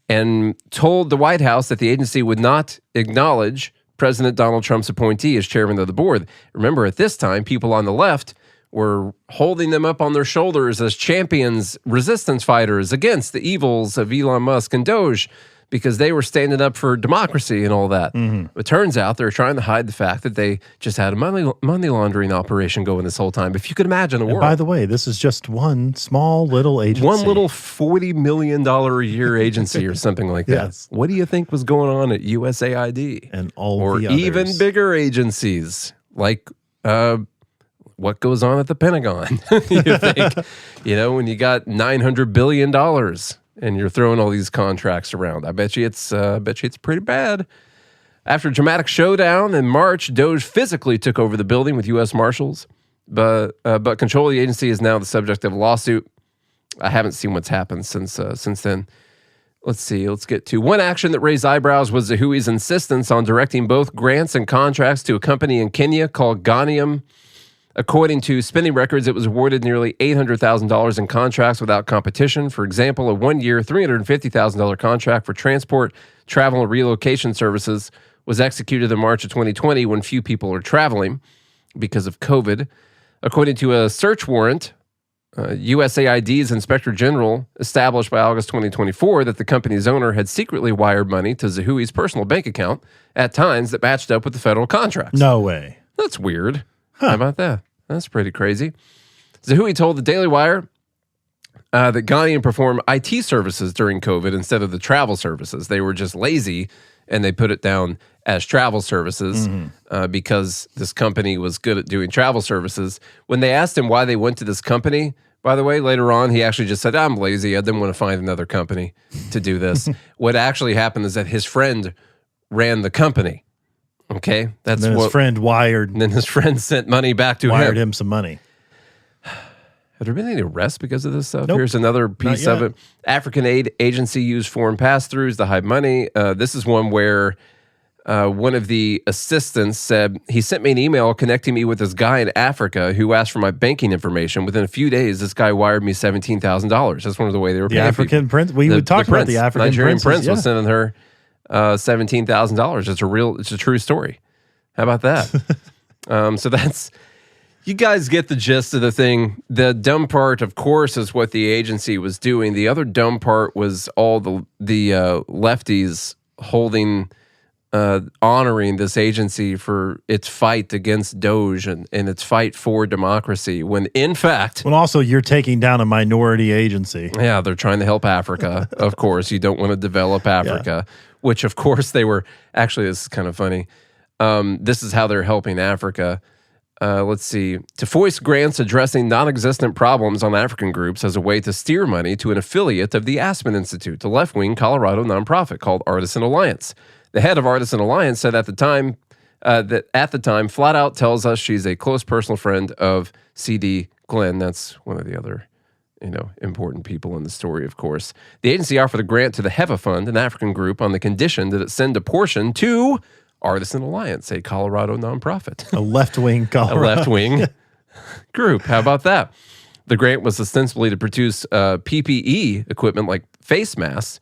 and told the White House that the agency would not acknowledge President Donald Trump's appointee as chairman of the board. Remember, at this time, people on the left were holding them up on their shoulders as champions, resistance fighters against the evils of Elon Musk and Doge, because they were standing up for democracy and all that. Mm-hmm. It turns out they're trying to hide the fact that they just had a money laundering operation going this whole time. If you could imagine a world. By the way, this is just one small little agency. One little $40 million a year agency or something like that. Yes. What do you think was going on at USAID? And all or the others. Even bigger agencies like what goes on at the Pentagon? You think, when you got $900 billion and you're throwing all these contracts around. I bet you it's pretty bad. After a dramatic showdown in March, Doge physically took over the building with U.S. Marshals, but control of the agency is now the subject of a lawsuit. I haven't seen what's happened since then. Let's see. Let's get to one action that raised eyebrows was Zahui's insistence on directing both grants and contracts to a company in Kenya called Ghanium. According to spending records, it was awarded nearly $800,000 in contracts without competition. For example, a one-year, $350,000 contract for transport, travel, and relocation services was executed in March of 2020 when few people are traveling because of COVID. According to a search warrant USAID's Inspector General established by August 2024 that the company's owner had secretly wired money to Zahui's personal bank account at times that matched up with the federal contracts. No way. That's weird. How about that? That's pretty crazy. Zahui told the Daily Wire that Ghanaian performed IT services during COVID instead of the travel services. They were just lazy, and they put it down as travel services because this company was good at doing travel services. When they asked him why they went to this company, by the way, later on, he actually just said, I'm lazy. I didn't want to find another company to do this. What actually happened is that his friend ran the company. Okay? That's and then his friend wired. And then his friend sent money back to wired him some money. Have there been any arrests because of this stuff? Nope. Here's another piece of it. African Aid Agency used foreign pass-throughs to hide money. This is one where one of the assistants said, he sent me an email connecting me with this guy in Africa who asked for my banking information. Within a few days, this guy wired me $17,000. That's one of the way they were paying The African people. prince. We would talk about the African Nigerian princes, prince was sending her $17,000. It's a true story. How about that? So that's... You guys get the gist of the thing. The dumb part, of course, is what the agency was doing. The other dumb part was all the lefties honoring this agency for its fight against Doge and its fight for democracy. When in fact, when also you're taking down a minority agency. Yeah, they're trying to help Africa. Of course, you don't want to develop Africa, which of course they were. Actually, this is kind of funny. This is how they're helping Africa. Let's see. To foist grants addressing non-existent problems on African groups as a way to steer money to an affiliate of the Aspen Institute, a left-wing Colorado nonprofit called Artisan Alliance. The head of Artisan Alliance said at the time, flat out tells us she's a close personal friend of C.D. Glenn. That's one of the other, important people in the story, of course. The agency offered a grant to the Heva Fund, an African group, on the condition that it send a portion to Artisan Alliance, a Colorado nonprofit. A left-wing Colorado. A left-wing group. How about that? The grant was ostensibly to produce PPE equipment like face masks,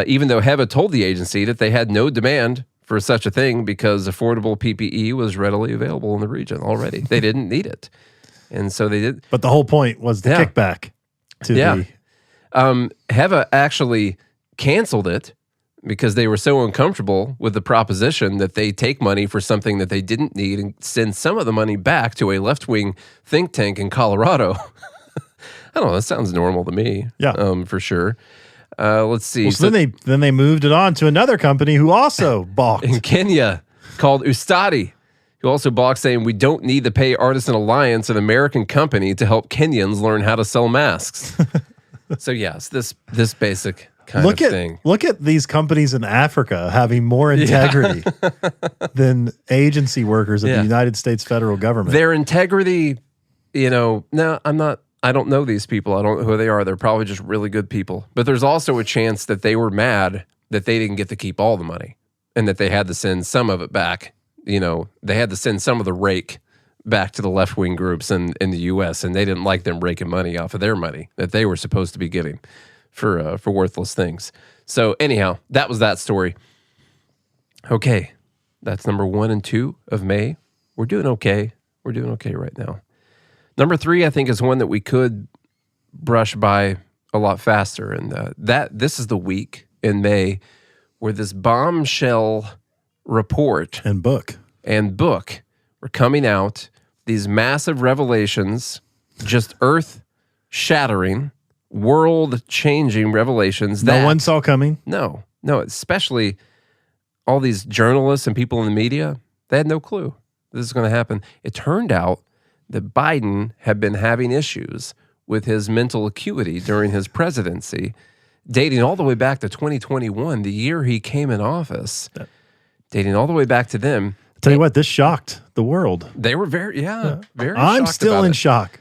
even though Heva told the agency that they had no demand for such a thing because affordable PPE was readily available in the region already. They didn't need it. And so they did. But the whole point was the kickback to the... Heva actually canceled it because they were so uncomfortable with the proposition that they take money for something that they didn't need and send some of the money back to a left-wing think tank in Colorado. I don't know. That sounds normal to me. Yeah. For sure. Let's see. Well, so then they moved it on to another company who also balked. In Kenya, called Ustadi, who also balked, saying, we don't need to pay Artisan Alliance, an American company, to help Kenyans learn how to sell masks. So yes, this basic kind of thing. Look at these companies in Africa having more integrity than agency workers of the United States federal government. Their integrity, no, I don't know these people. I don't know who they are. They're probably just really good people. But there's also a chance that they were mad that they didn't get to keep all the money and that they had to send some of it back. They had to send some of the rake back to the left-wing groups in the U.S., and they didn't like them raking money off of their money that they were supposed to be getting for worthless things. So anyhow, that was that story. Okay, that's number 1 and 2 of May. We're doing okay. We're doing okay right now. Number 3, I think, is one that we could brush by a lot faster, and this is the week in May where this bombshell report and book were coming out. These massive revelations, just earth-shattering, world-changing revelations. No one saw coming? No, especially all these journalists and people in the media, they had no clue this is going to happen. It turned out that Biden had been having issues with his mental acuity during his presidency, dating all the way back to 2021, the year he came in office, dating all the way back to them. Tell you what, this shocked the world. They were very shocked. I'm still in shock.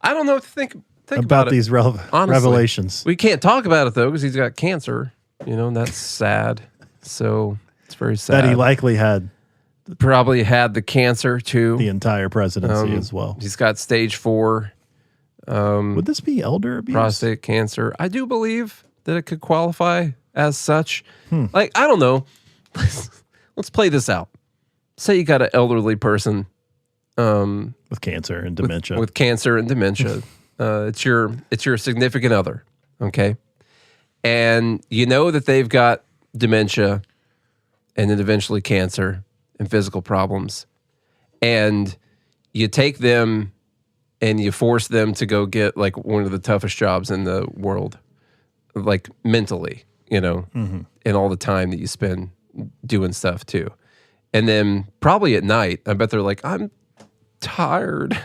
I don't know what to think about these revelations. We can't talk about it, though, because he's got cancer, and that's sad. So it's very sad. That he likely had. Probably had the cancer, too. The entire presidency as well. He's got stage 4. Would this be elder abuse? Prostate cancer. I do believe that it could qualify as such. I don't know. Let's play this out. Say you got an elderly person with cancer and dementia. With cancer and dementia. It's your significant other, okay? And you know that they've got dementia and then eventually cancer and physical problems. And you take them and you force them to go get like one of the toughest jobs in the world, like mentally, and all the time that you spend doing stuff too. And then probably at night, I bet they're like, I'm tired.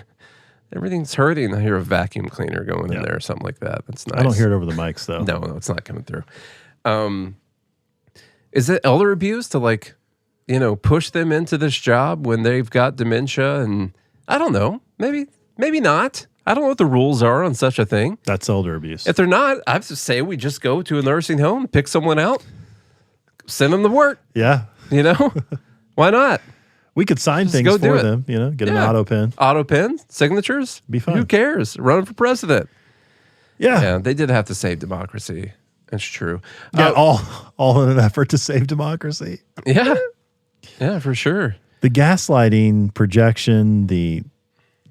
Everything's hurting. I hear a vacuum cleaner going in there or something like that. That's nice. I don't hear it over the mics, though. No, it's not coming through. Is it elder abuse to like, push them into this job when they've got dementia? And I don't know. Maybe not. I don't know what the rules are on such a thing. That's elder abuse. If they're not, I have to say we just go to a nursing home, pick someone out, send them to work. Yeah. Why not? We could sign Just things go do for it. them, get an auto pen. Auto pen, signatures. Be fine. Who cares? Running for president. Yeah. Yeah, they did have to save democracy. That's true. Yeah, all in an effort to save democracy. Yeah. Yeah, for sure. The gaslighting, projection,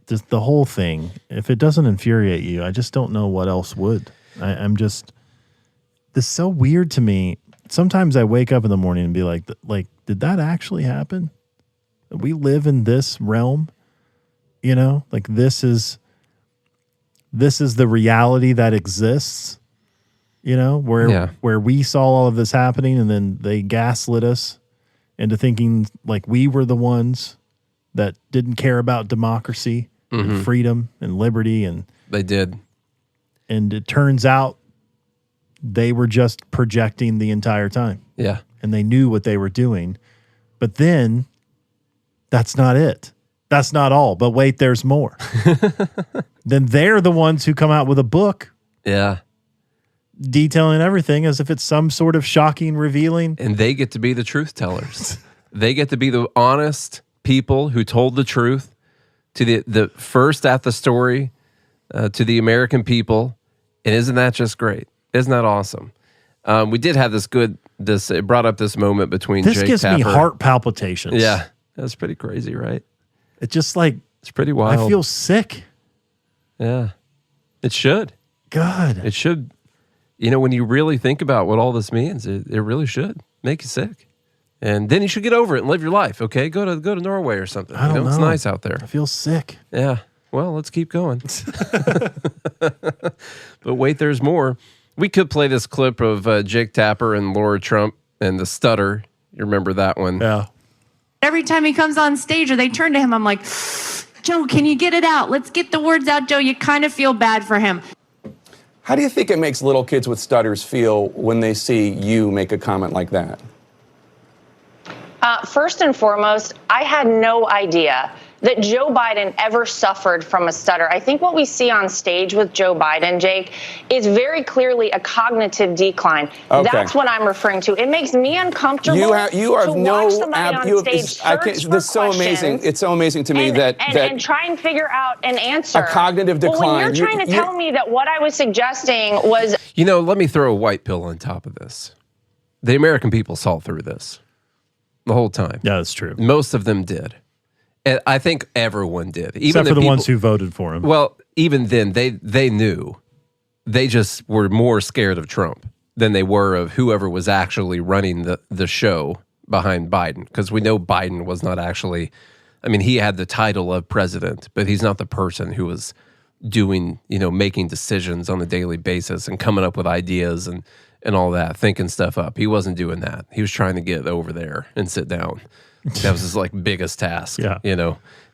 just the whole thing, if it doesn't infuriate you, I just don't know what else would. I'm just, this is so weird to me. Sometimes I wake up in the morning and be like, did that actually happen? We live in this realm, like this is the reality that exists, where we saw all of this happening and then they gaslit us into thinking like we were the ones that didn't care about democracy and freedom and liberty. And they did. And it turns out they were just projecting the entire time. Yeah. And they knew what they were doing. But then that's not it. That's not all. But wait, there's more. Then they're the ones who come out with a book. Yeah. Detailing everything as if it's some sort of shocking revealing. And they get to be the truth tellers. They get to be the honest people who told the truth to the first at the story, to the American people. And isn't that just great? Isn't that awesome? We did have it brought up this moment between This Jake gives Tapper. me heart palpitations. Yeah. That's pretty crazy, right? It's just like, it's pretty wild. I feel sick. Yeah. It should. God. It should. When you really think about what all this means, it really should make you sick. And then you should get over it and live your life, okay? Go to Norway or something. I don't know. It's nice out there. I feel sick. Yeah. Well, let's keep going. But wait, there's more. We could play this clip of Jake Tapper and Laura Trump and the stutter. You remember that one? Yeah. Every time he comes on stage or they turn to him, I'm like, Joe, can you get it out? Let's get the words out, Joe. You kind of feel bad for him. How do you think it makes little kids with stutters feel when they see you make a comment like that? First and foremost, I had no idea that Joe Biden ever suffered from a stutter. I think what we see on stage with Joe Biden, Jake, is very clearly a cognitive decline. Okay. That's what I'm referring to. It makes me uncomfortable You have to watch somebody on stage this is so amazing. It's so amazing to me and try and figure out an answer. A cognitive decline. Well, when you're trying to tell me that what I was suggesting was... let me throw a white pill on top of this. The American people saw through this the whole time. Yeah, that's true. Most of them did. And I think everyone did. Even Except for the ones who voted for him. Well, even then, they knew. They just were more scared of Trump than they were of whoever was actually running the show behind Biden. Because we know Biden was not actually... he had the title of president, but he's not the person who was doing, making decisions on a daily basis and coming up with ideas and all that, thinking stuff up. He wasn't doing that. He was trying to get over there and sit down. That was his biggest task. Yeah.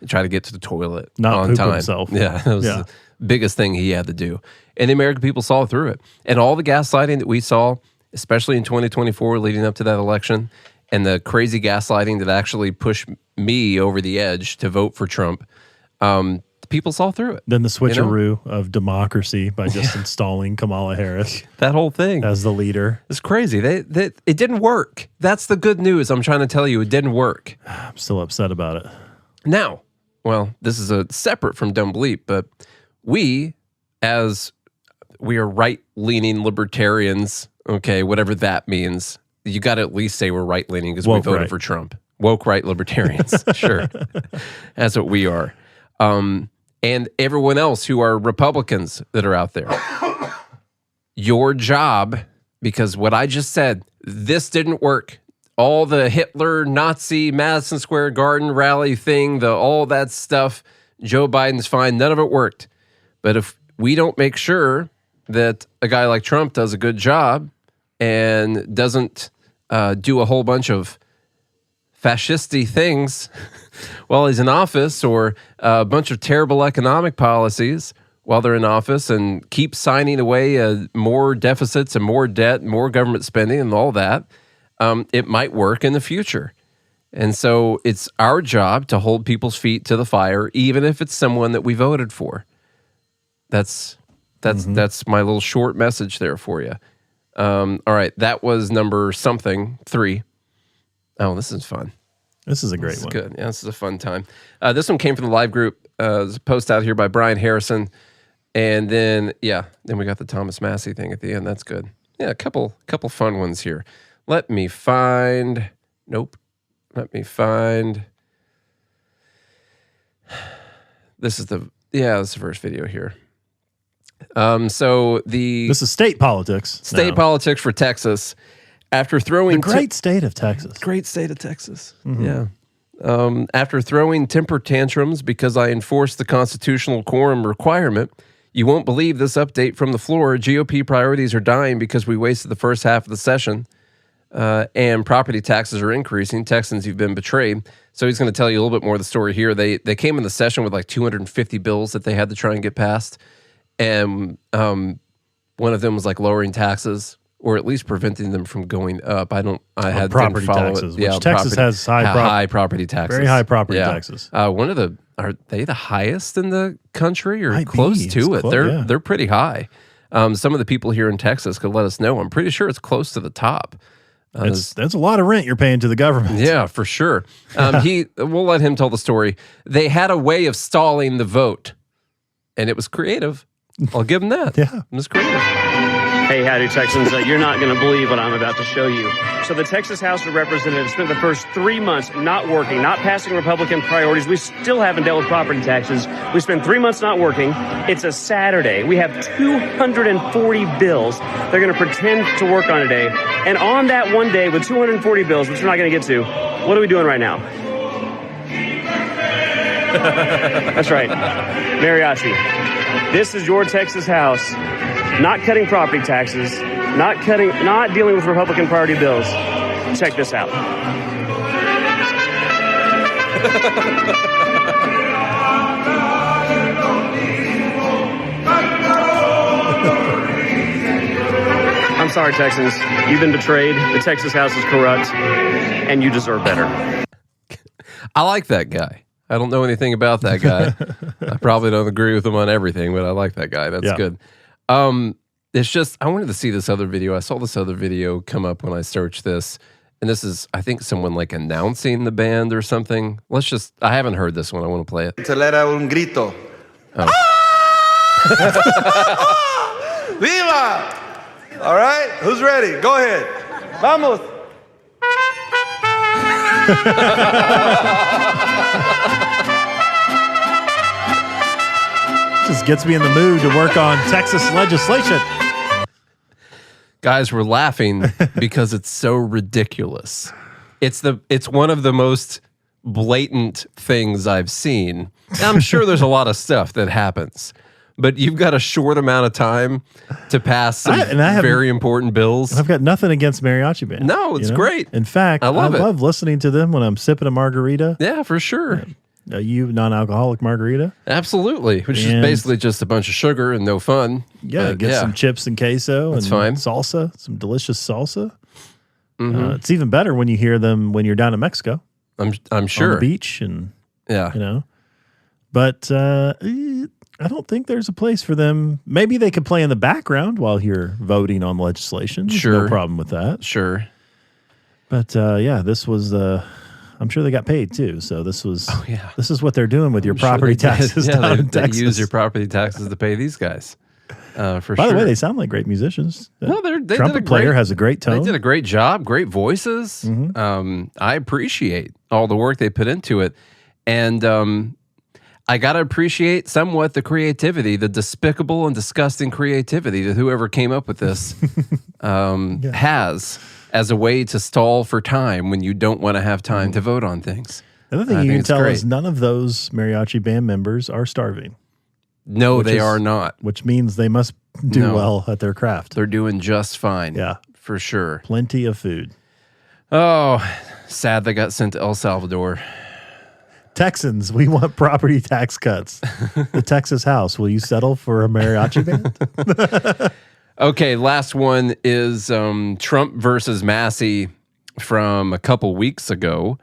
Try to get to the toilet Not on poop time. himself. Yeah, that was the biggest thing he had to do. And the American people saw through it. And all the gaslighting that we saw, especially in 2024 leading up to that election, and the crazy gaslighting that actually pushed me over the edge to vote for Trump, people saw through it. Then the switcheroo of democracy by just installing Kamala Harris. That whole thing. As the leader. It's crazy. It didn't work. That's the good news. I'm trying to tell you, it didn't work. I'm still upset about it. Now, this is a separate from Dumb Bleep, but we are right-leaning libertarians, okay, whatever that means, you got to at least say we're right-leaning because we voted for Trump. Woke right libertarians. Sure. That's what we are. and everyone else who are Republicans that are out there. Your job, because what I just said, this didn't work. All the Hitler, Nazi, Madison Square Garden rally thing, all that stuff, Joe Biden's fine. None of it worked. But if we don't make sure that a guy like Trump does a good job and doesn't do a whole bunch of fascisty things while he's in office, or a bunch of terrible economic policies while they're in office, and keep signing away more deficits and more debt, more government spending and all that, it might work in the future. And so it's our job to hold people's feet to the fire, even if it's someone that we voted for. That's my little short message there for you. All right, that was number 3. Oh, this is fun. This is a great one. Good. Yeah, this is a fun time. This one came from the live group. There's a post out here by Brian Harrison. And then we got the Thomas Massie thing at the end. That's good. Yeah, a couple fun ones here. Let me find. This is the first video here. This is state politics. State politics for Texas. After throwing the great state of Texas. Great state of Texas. Mm-hmm. Yeah. After throwing temper tantrums because I enforced the constitutional quorum requirement, you won't believe this update from the floor. GOP priorities are dying because we wasted the first half of the session, and property taxes are increasing. Texans, you've been betrayed. So he's going to tell you a little bit more of the story here. They came in the session with like 250 bills that they had to try and get passed, and one of them was like lowering taxes, or at least preventing them from going up. I had property taxes. Which Texas has high property taxes, very high property taxes. Are they the highest in the country, or close to it? They're pretty high. Some of the people here in Texas could let us know. I'm pretty sure it's close to the top. That's a lot of rent you're paying to the government. Yeah, for sure. We'll let him tell the story. They had a way of stalling the vote, and it was creative. I'll give them that. Yeah, it was creative. Hey, howdy, Texans. You're not going to believe what I'm about to show you. So the Texas House of Representatives spent the first 3 months not working, not passing Republican priorities. We still haven't dealt with property taxes. We spent 3 months not working. It's a Saturday. We have 240 bills they're going to pretend to work on today. And on that one day with 240 bills, which we're not going to get to, what are we doing right now? That's right. Mariachi. This is your Texas House. Not cutting property taxes, not dealing with Republican priority bills. Check this out. I'm sorry, Texans. You've been betrayed. The Texas House is corrupt, and you deserve better. I like that guy. I don't know anything about that guy. I probably don't agree with him on everything, but I like that guy. That's good. It's just, I wanted to see this other video. I saw this other video come up when I searched this, and this is, I think, someone like announcing the band or something. I haven't heard this one. I want to play it. Celera un grito. Oh. Viva! All right, who's ready? Go ahead. Vamos. Just gets me in the mood to work on Texas legislation. Guys, we're laughing because it's so ridiculous. It's one of the most blatant things I've seen. And I'm sure there's a lot of stuff that happens, but you've got a short amount of time to pass some very important bills. I've got nothing against mariachi band. No, it's great. In fact, I love listening to them when I'm sipping a margarita. Yeah, for sure. Non-alcoholic margarita. Absolutely, which is basically just a bunch of sugar and no fun. Yeah, get some chips and queso. That's and fine. Salsa, some delicious salsa. Mm-hmm. It's even better when you hear them when you're down in Mexico. I'm sure. On the beach and But I don't think there's a place for them. Maybe they could play in the background while you're voting on legislation. Sure. No problem with that. Sure. But this was I'm sure they got paid too. So this was this is what they're doing with your property taxes. They use your property taxes to pay these guys. For By the way, they sound like great musicians. No, they trumpet player has a great tone. They did a great job, great voices. Mm-hmm. I appreciate all the work they put into it, and I got to appreciate somewhat the creativity, the despicable and disgusting creativity that whoever came up with this has as a way to stall for time when you don't want to have time to vote on things. The other thing you can tell is none of those mariachi band members are starving. No, they are not. Which means they must do well at their craft. They're doing just fine. Yeah. For sure. Plenty of food. Oh, sad they got sent to El Salvador. Texans, we want property tax cuts. The Texas House, will you settle for a mariachi band? Okay, last one is Trump versus Massie from a couple weeks ago.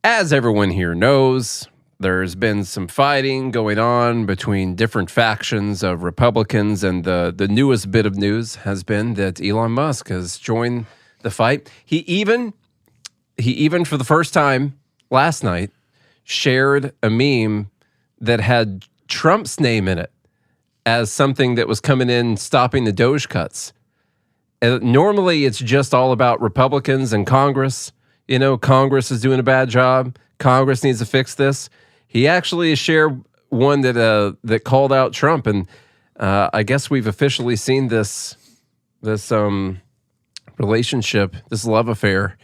As everyone here knows, there's been some fighting going on between different factions of Republicans, and the newest bit of news has been that Elon Musk has joined the fight. He even for the first time last night shared a meme that had Trump's name in it as something that was coming in stopping the Doge cuts. Normally, it's just all about Republicans and Congress. You know, Congress is doing a bad job. Congress needs to fix this. He actually shared one that called out Trump, and I guess we've officially seen this relationship, this love affair,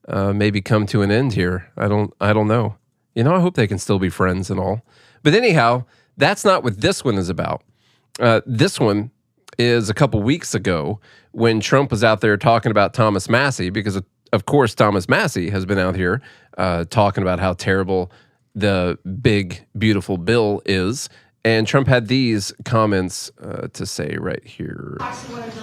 maybe come to an end here. I don't know. You know, I hope they can still be friends and all. But anyhow, that's not what this one is about. This one is a couple weeks ago when Trump was out there talking about Thomas Massie, because of course Thomas Massie has been out here talking about how terrible the big, beautiful bill is. And Trump had these comments to say right here.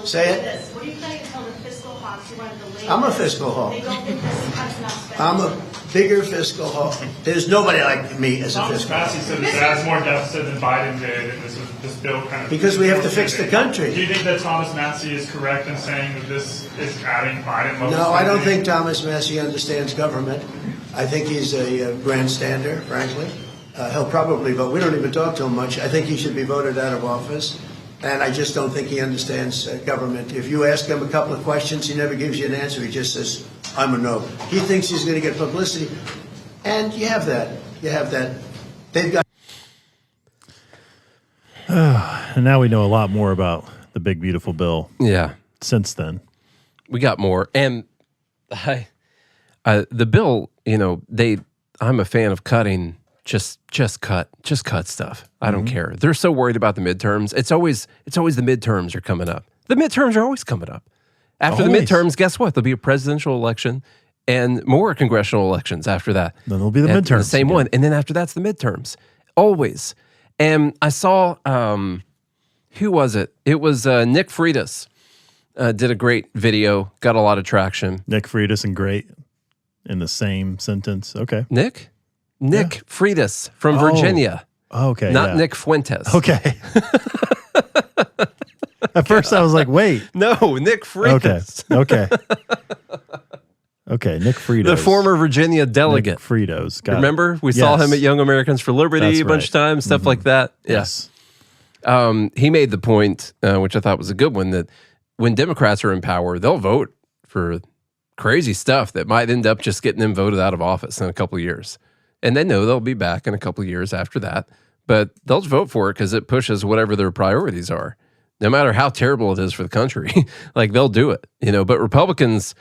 Say it. What do you think until the fiscal hawks who want to delay? I'm a fiscal hawk. They don't think this cut's not I'm a bigger fiscal hawk. There's nobody like me as a fiscal hawk. Thomas Massie said that it has more deficit than Biden did, and this bill kind of... Because we have to fix the country. Do you think that Thomas Massie is correct in saying that this is adding Biden level? No, I don't think Thomas Massie understands government. I think he's a grandstander, frankly. He'll probably vote. We don't even talk to him much. I think he should be voted out of office. And I just don't think he understands government. If you ask him a couple of questions, he never gives you an answer. He just says, I'm a no. He thinks he's going to get publicity. And you have that. You have that. They've got... And now we know a lot more about the big, beautiful bill. Yeah. Since then. We got more. And the bill, you know, I'm a fan of cutting... Just cut stuff. I don't care. They're so worried about the midterms. It's always the midterms are coming up. The midterms are always coming up. After the midterms, guess what? There'll be a presidential election and more congressional elections after that. Then there'll be the midterms. The same one. And then after that's the midterms. Always. And I saw, who was it? It was Nick Freitas. Did a great video. Got a lot of traction. Nick Freitas and great in the same sentence. Okay. Nick Freitas from Virginia. Okay. Not Nick Fuentes. Okay. At first I was like, wait. No, Nick Freitas. Okay. Okay, Nick Fritos. The former Virginia delegate. Nick Fritos. Remember? We saw him at Young Americans for Liberty a bunch of times, stuff like that. Yes. He made the point, which I thought was a good one, that when Democrats are in power, they'll vote for crazy stuff that might end up just getting them voted out of office in a couple of years. And they know they'll be back in a couple of years after that. But they'll vote for it because it pushes whatever their priorities are. No matter how terrible it is for the country, like they'll do it. You know, but Republicans,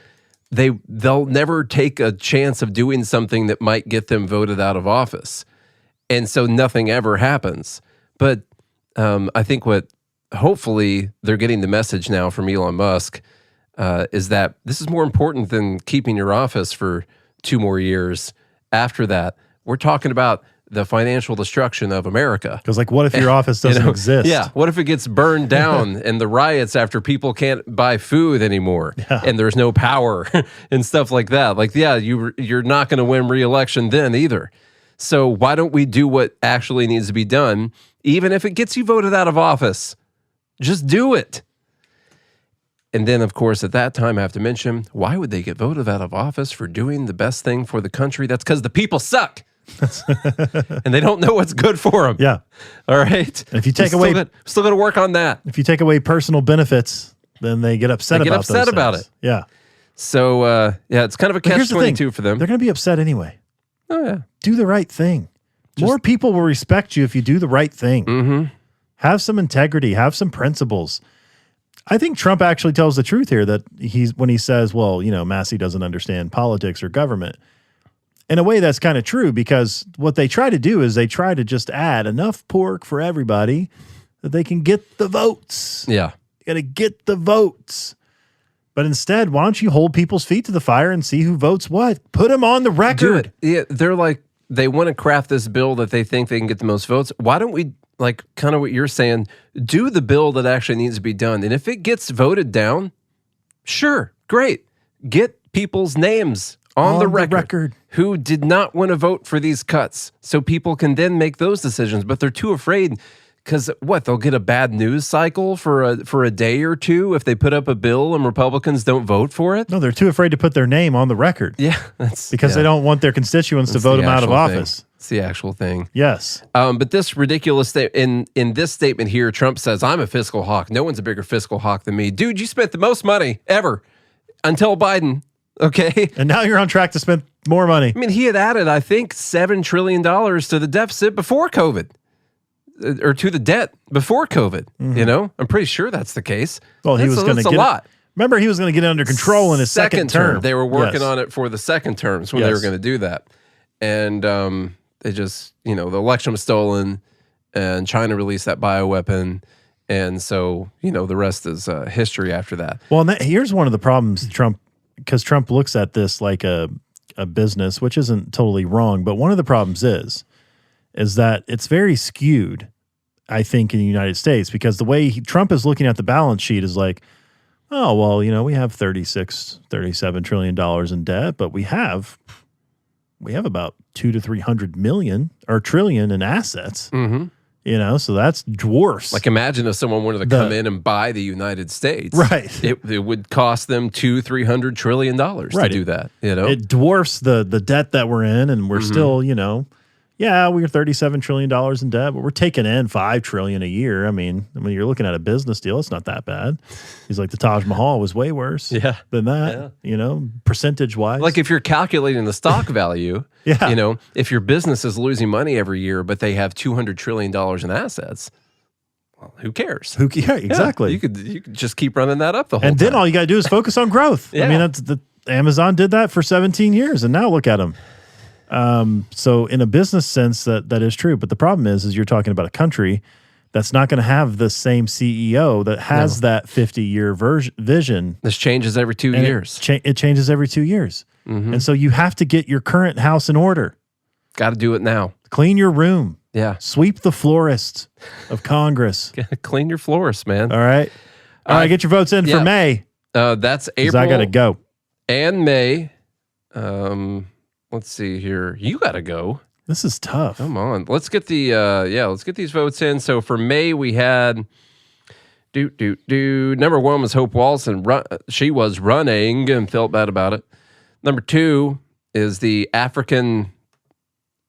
they'll never take a chance of doing something that might get them voted out of office. And so nothing ever happens. But I think what hopefully they're getting the message now from Elon Musk is that this is more important than keeping your office for 2 more years. After that, we're talking about the financial destruction of America. Because, like, what if your office doesn't exist? Yeah. What if it gets burned down and the riots after people can't buy food anymore and there's no power and stuff like that? Like, yeah, you're not going to win re-election then either. So why don't we do what actually needs to be done, even if it gets you voted out of office? Just do it. And then, of course, at that time, I have to mention, why would they get voted out of office for doing the best thing for the country? That's because the people suck. And they don't know what's good for them. Yeah. All right. And if you take away... Still got to work on that. If you take away personal benefits, then they get upset about those things. They get upset about it. Yeah. So, yeah, it's kind of a catch-22 for them. They're going to be upset anyway. Oh, yeah. Do the right thing. More people will respect you if you do the right thing. Mm-hmm. Have some integrity. Have some principles. I think Trump actually tells the truth here that when he says, well, Massie doesn't understand politics or government. In a way, that's kind of true because what they try to do is they try to just add enough pork for everybody that they can get the votes. Yeah. You got to get the votes. But instead, why don't you hold people's feet to the fire and see who votes what? Put them on the record. Do it. Yeah, they want to craft this bill that they think they can get the most votes. Why don't we, kind of what you're saying, do the bill that actually needs to be done? And if it gets voted down, sure, great. Get people's names on the record who did not want to vote for these cuts so people can then make those decisions. But they're too afraid because they'll get a bad news cycle for a day or two if they put up a bill and Republicans don't vote for it. No, they're too afraid to put their name on the record. Yeah. Because they don't want their constituents to vote them out of office. It's the actual thing. Yes. But this ridiculous thing, in this statement here, Trump says, I'm a fiscal hawk. No one's a bigger fiscal hawk than me. Dude, you spent the most money ever until Biden. Okay. And now you're on track to spend more money. I mean, he had added, I think, $7 trillion to the deficit before COVID. Or to the debt before COVID. Mm-hmm. I'm pretty sure that's the case. Well, he was going to get a lot. Remember, he was going to get it under control in his second term. They were working on it for the second terms when they were going to do that. And they just, the election was stolen and China released that bioweapon. And so, the rest is history after that. Well, and here's one of the problems because Trump looks at this like a business, which isn't totally wrong. But one of the problems is that it's very skewed, I think, in the United States, because the way Trump is looking at the balance sheet is like, oh, well, we have $37 trillion in debt, but we have about 200 to 300 million or trillion in assets. Mm-hmm. So that's dwarfs. Like, imagine if someone wanted to come in and buy the United States. Right. It would cost them $200-300 trillion to do that. It dwarfs the debt that we're in, and we're still, yeah, we're $37 trillion in debt, but we're taking in $5 trillion a year. I mean, when you're looking at a business deal, it's not that bad. He's like, the Taj Mahal was way worse than that, percentage-wise. Like, if you're calculating the stock value, yeah. If your business is losing money every year, but they have $200 trillion in assets, well, who cares? Yeah, exactly. You could just keep running that up the whole time. And then all you got to do is focus on growth. Yeah. I mean, Amazon did that for 17 years, and now look at them. So in a business sense, that is true. But the problem is you're talking about a country that's not going to have the same CEO that has that 50-year vision. This changes every 2 years. It changes every 2 years. Mm-hmm. And so you have to get your current house in order. Got to do it now. Clean your room. Yeah. Sweep the florists of Congress. Clean your florists, man. All right. All right, get your votes in for May. That's April. I got to go. And May. Let's see here. You got to go. This is tough. Come on. Let's get let's get these votes in. So for May, we had number 1 was Hope Walson. She was running and felt bad about it. Number 2 is the African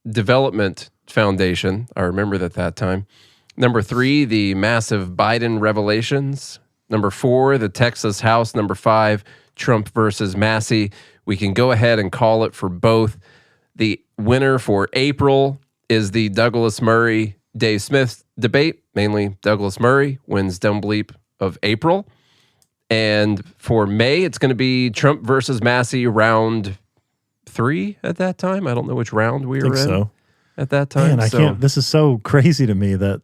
Development Foundation. I remember that time. Number 3, the massive Biden revelations. Number 4, the Texas House. Number 5, Trump versus Massie. We can go ahead and call it for both. The winner for April is the Douglas Murray Dave Smith debate. Mainly Douglas Murray wins Dumb Bleep of April. And for May, it's going to be Trump versus Massie round 3 at that time. I don't know which round we were in at that time. Man, I can't. This is so crazy to me that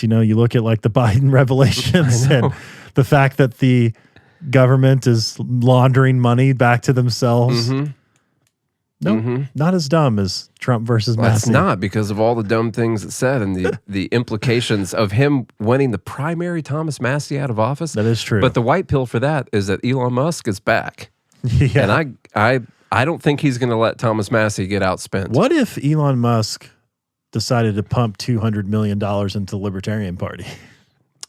you look at like the Biden revelations and the fact that the government is laundering money back to themselves. Mm-hmm. No, not as dumb as Trump versus Massie. It's not, because of all the dumb things it said and the implications of him winning the primary Thomas Massie out of office. That is true. But the white pill for that is that Elon Musk is back. Yeah. And I don't think he's going to let Thomas Massie get outspent. What if Elon Musk decided to pump $200 million into the Libertarian Party?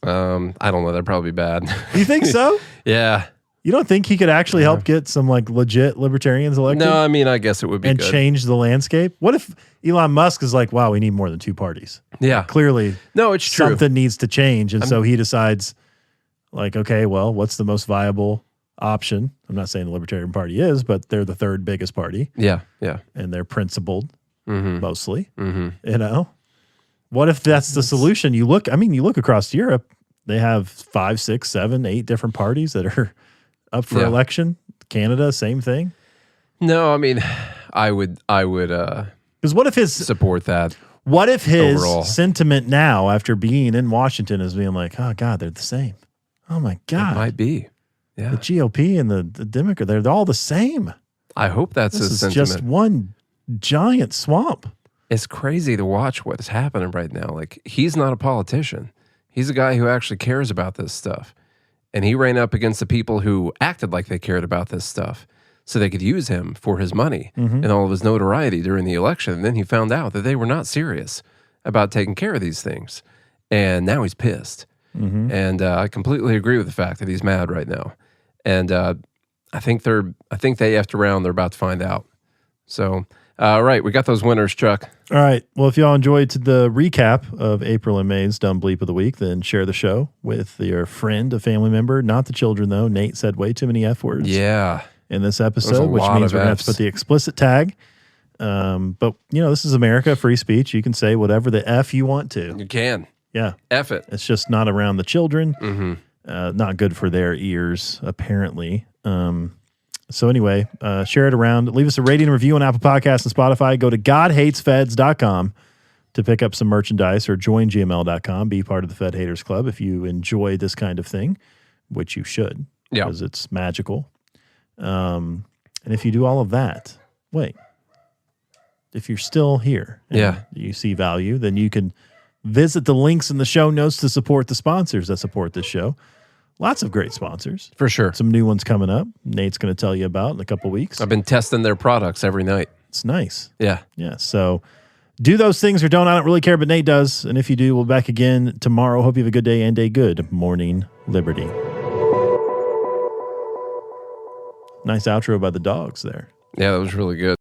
I don't know. That'd probably be bad. You think so? Yeah. You don't think he could actually help get some like legit libertarians elected? No, I mean, I guess it would be and good. change the landscape. What if Elon Musk is like, wow, we need more than 2 parties? Yeah. Clearly, no, it's true. Something needs to change. And so he decides, like, okay, well, what's the most viable option? I'm not saying the Libertarian Party is, but they're the 3rd biggest party. Yeah, yeah. And they're principled. mostly. You know, what if that's the solution? You look across Europe, they have 5, 6, 7, 8 different parties that are up for election. Canada, same thing. No, I mean, I would because what if his support that? What if his overall sentiment now, after being in Washington, is being like, oh God, they're the same. Oh my God, it might be. Yeah, the GOP and the Democrat, they're all the same. I hope that's this his is sentiment. just one giant swamp. It's crazy to watch what's happening right now. Like, he's not a politician. He's a guy who actually cares about this stuff. And he ran up against the people who acted like they cared about this stuff so they could use him for his money and all of his notoriety during the election. And then he found out that they were not serious about taking care of these things. And now he's pissed. And I completely agree with the fact that he's mad right now. And I think they effed around. They're about to find out. So, all right, we got those winners, Chuck. All right. Well, if y'all enjoyed the recap of April and May's Dumb Bleep of the Week, then share the show with your friend, a family member, not the children, though. Nate said way too many F words in this episode, which means we're going to have to put the explicit tag. But, this is America, free speech. You can say whatever the F you want to. You can. Yeah. F it. It's just not around the children. Not good for their ears, apparently. So anyway, share it around. Leave us a rating and review on Apple Podcasts and Spotify. Go to godhatesfeds.com to pick up some merchandise, or join gml.com. Be part of the Fed Haters Club if you enjoy this kind of thing, which you should, because it's magical. And if you do all of that, if you're still here and you see value, then you can visit the links in the show notes to support the sponsors that support this show. Lots of great sponsors. For sure. Some new ones coming up. Nate's going to tell you about in a couple weeks. I've been testing their products every night. It's nice. Yeah. Yeah. So do those things or don't. I don't really care, but Nate does. And if you do, we'll be back again tomorrow. Hope you have a good day and a good morning, Liberty. Nice outro by the dogs there. Yeah, that was really good.